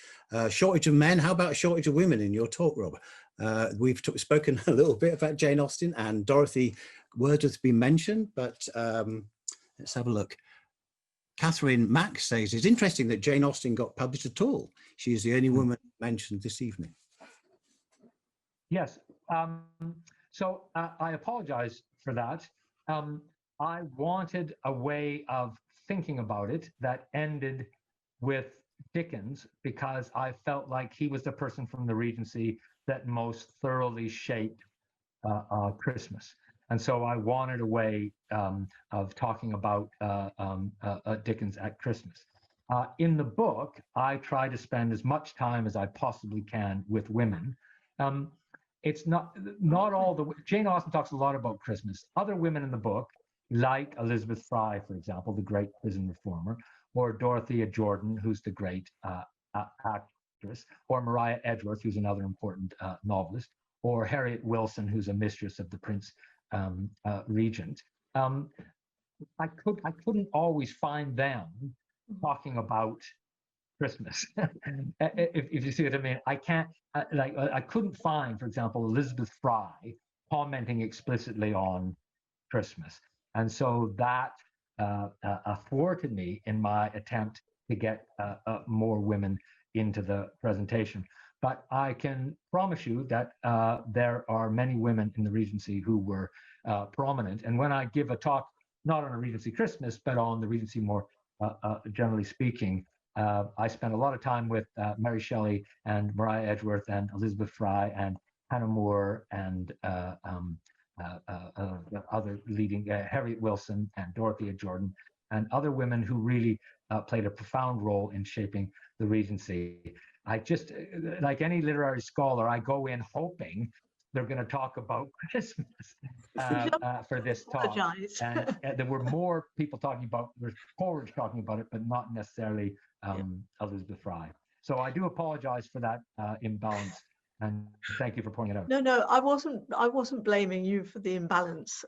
Shortage of men, how about a shortage of women in your talk, Robert? We've spoken a little bit about Jane Austen, and Dorothy Wordsworth has been mentioned, but let's have a look. Catherine Mack says, it's interesting that Jane Austen got published at all. She is the only woman mentioned this evening. Yes. So I apologize for that. I wanted a way of thinking about it that ended with Dickens, because I felt like he was the person from the Regency that most thoroughly shaped Christmas. And so I wanted a way of talking about Dickens at Christmas. In the book, I try to spend as much time as I possibly can with women. It's not all the, Jane Austen talks a lot about Christmas. Other women in the book, like Elizabeth Fry, for example, the great prison reformer, or Dorothea Jordan, who's the great actress, or Maria Edgeworth, who's another important novelist, or Harriet Wilson, who's a mistress of the Prince Regent. I couldn't always find them talking about Christmas. if you see what I mean, I can't, I couldn't find, for example, Elizabeth Fry commenting explicitly on Christmas. And so that thwarted me in my attempt to get more women into the presentation. But I can promise you that there are many women in the Regency who were prominent. And when I give a talk, not on a Regency Christmas, but on the Regency more generally speaking, I spent a lot of time with Mary Shelley and Maria Edgeworth and Elizabeth Fry and Hannah More and other leading, Harriet Wilson and Dorothea Jordan, and other women who really played a profound role in shaping the Regency. I just, like any literary scholar, I go in hoping they're going to talk about Christmas for this talk. And there were more people talking about, there's Coleridge talking about it, but not necessarily Elizabeth Fry. So I do apologize for that imbalance. And thank you for pointing it out. No, I wasn't blaming you for the imbalance.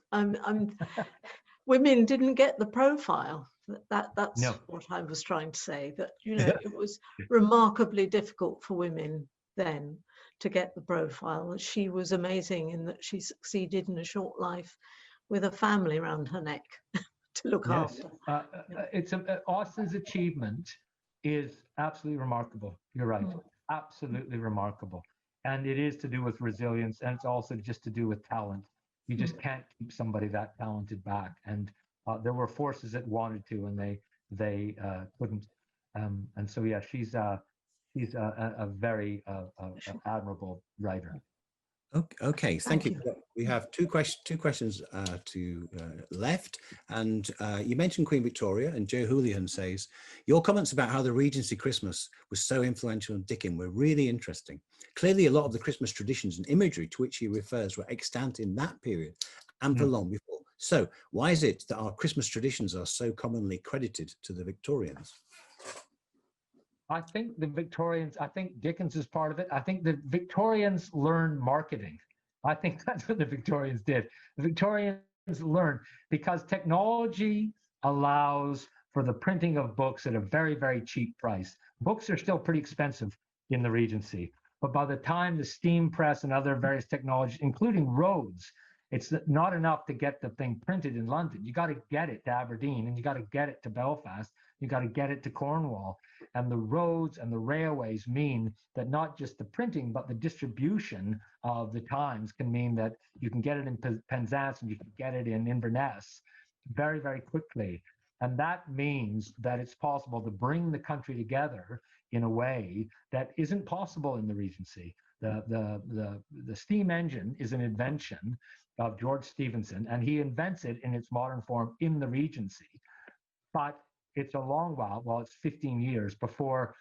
Women didn't get the profile. That's No. what I was trying to say. That it was remarkably difficult for women then to get the profile. She was amazing in that she succeeded in a short life with a family around her neck to look after. It's Austen's achievement is absolutely remarkable. You're right, absolutely remarkable. And it is to do with resilience, and it's also just to do with talent. You just can't keep somebody that talented back. And there were forces that wanted to, and they couldn't. And so, yeah, she's a very admirable writer. Okay, thank you. We have two questions left, and you mentioned Queen Victoria, and Joe Houlihan says, your comments about how the Regency Christmas was so influential on Dickens were really interesting. Clearly, a lot of the Christmas traditions and imagery to which he refers were extant in that period and for long before. So why is it that our Christmas traditions are so commonly credited to the Victorians? I think the Victorians, I think Dickens is part of it. I think the Victorians learned marketing. I think that's what the Victorians did. The Victorians learned because technology allows for the printing of books at a very, very cheap price. Books are still pretty expensive in the Regency, but by the time the steam press and other various technologies, including roads, it's not enough to get the thing printed in London. You got to get it to Aberdeen, and you got to get it to Belfast. You got to get it to Cornwall. And the roads and the railways mean that not just the printing, but the distribution of the Times can mean that you can get it in Penzance and you can get it in Inverness very, very quickly. And that means that it's possible to bring the country together in a way that isn't possible in the Regency. The steam engine is an invention of George Stephenson, and he invents it in its modern form in the Regency. But it's a long while, well, it's 15 years before,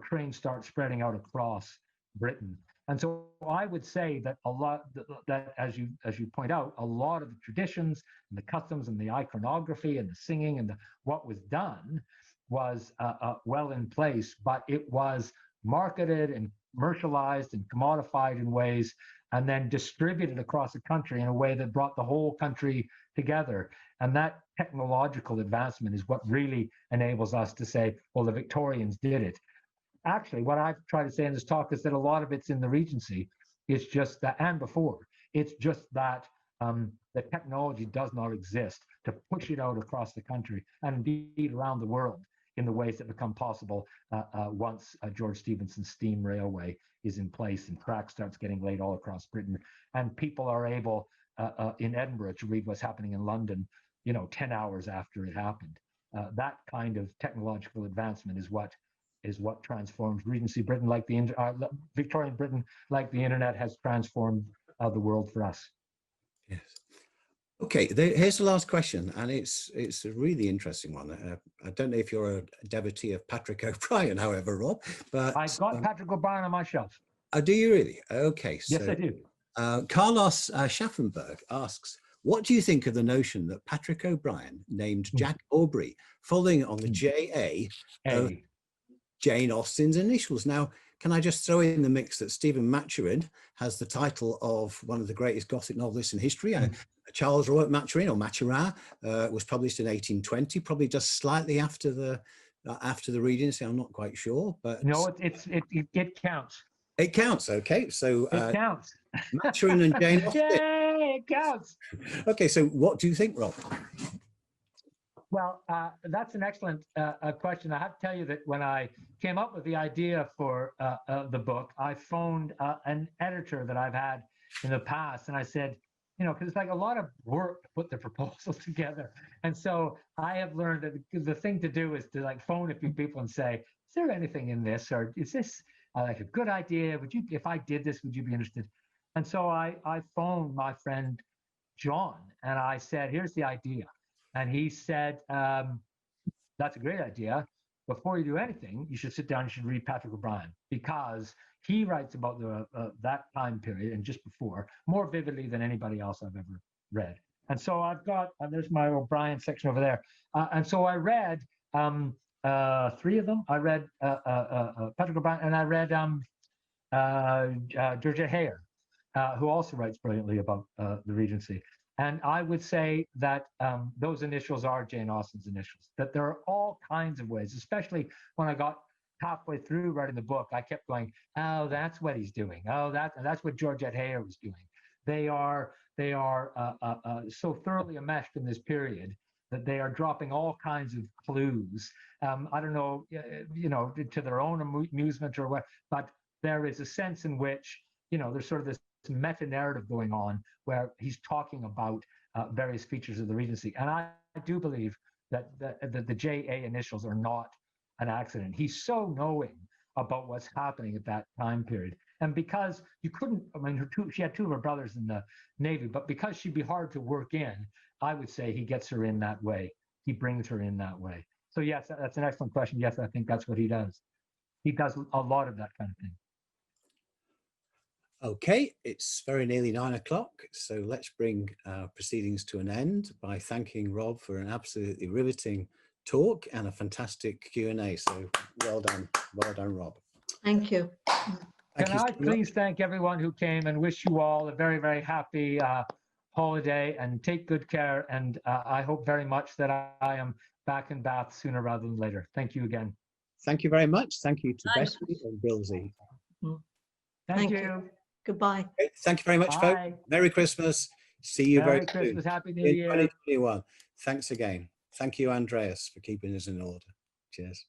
trains start spreading out across Britain. And so I would say that a lot, that as you point out, a lot of the traditions and the customs and the iconography and the singing and what was done was well in place, but it was marketed and commercialized and commodified in ways and then distributed across the country in a way that brought the whole country together. And that technological advancement is what really enables us to say, well, the Victorians did it. Actually, what I've tried to say in this talk is that a lot of it's in the Regency. It's just that, and before, it's just that the technology does not exist to push it out across the country and indeed around the world in the ways that become possible once George Stephenson's steam railway is in place and track starts getting laid all across Britain, and people are able in Edinburgh to read what's happening in London, 10 hours after it happened. That kind of technological advancement is what transforms Regency Britain, like the Victorian Britain, like the internet has transformed the world for us. Yes. Okay, here's the last question, and it's a really interesting one. I don't know if you're a devotee of Patrick O'Brien, however, Rob, but I've got Patrick O'Brien on my shelf. Oh, do you really? Okay. Yes, so, I do. Carlos Schaffenberg asks, what do you think of the notion that Patrick O'Brien named Jack Aubrey following on the J.A. of Jane Austen's initials? Now, can I just throw in the mix that Stephen Maturin has the title of one of the greatest Gothic novelists in history? Charles Robert Maturin, or Maturin, was published in 1820, probably just slightly after the Regency. I'm not quite sure, but no, it counts. It counts. Okay, so it counts. Maturin and Jane Austen. Yay, it counts. Okay, so what do you think, Rob? Well, that's an excellent question. I have to tell you that when I came up with the idea for the book, I phoned an editor that I've had in the past, and I said, because it's like a lot of work to put the proposal together. And so I have learned that the thing to do is to phone a few people and say, is there anything in this? Or is this like a good idea? Would you, if I did this, would you be interested? And so I phoned my friend John and I said, here's the idea. And he said, that's a great idea. Before you do anything, you should sit down, you should read Patrick O'Brien, because he writes about that time period and just before more vividly than anybody else I've ever read. And so I've got, there's my O'Brien section over there. And so I read three of them. I read Patrick O'Brien, and I read Georgette Heyer, who also writes brilliantly about the Regency. And I would say that those initials are Jane Austen's initials, that there are all kinds of ways, especially when I got halfway through writing the book, I kept going, oh, that's what he's doing. Oh, that's what Georgette Heyer was doing. They are so thoroughly enmeshed in this period that they are dropping all kinds of clues. I don't know, to their own amusement or what, but there is a sense in which, there's sort of this meta-narrative going on where he's talking about various features of the Regency. And I do believe that the J.A. initials are not an accident. He's so knowing about what's happening at that time period. And because you couldn't, she had two of her brothers in the Navy, but because she'd be hard to work in, I would say he gets her in that way. He brings her in that way. So yes, that's an excellent question. Yes, I think that's what he does. He does a lot of that kind of thing. Okay, it's very nearly 9 o'clock, so let's bring our proceedings to an end by thanking Rob for an absolutely riveting talk and a fantastic Q&A. So well done, Rob. Thank you. Can I please thank everyone who came and wish you all a very, very happy holiday, and take good care. And I hope very much that I am back in Bath sooner rather than later. Thank you again. Thank you very much. Thank you to Bessie and Billsy. Thank you. Goodbye. Okay, thank you very much, Bye. folks. Merry Christmas. See you Merry very Christmas, soon. Happy New In Year. 2021. Thanks again. Thank you, Andreas, for keeping us in order. Cheers.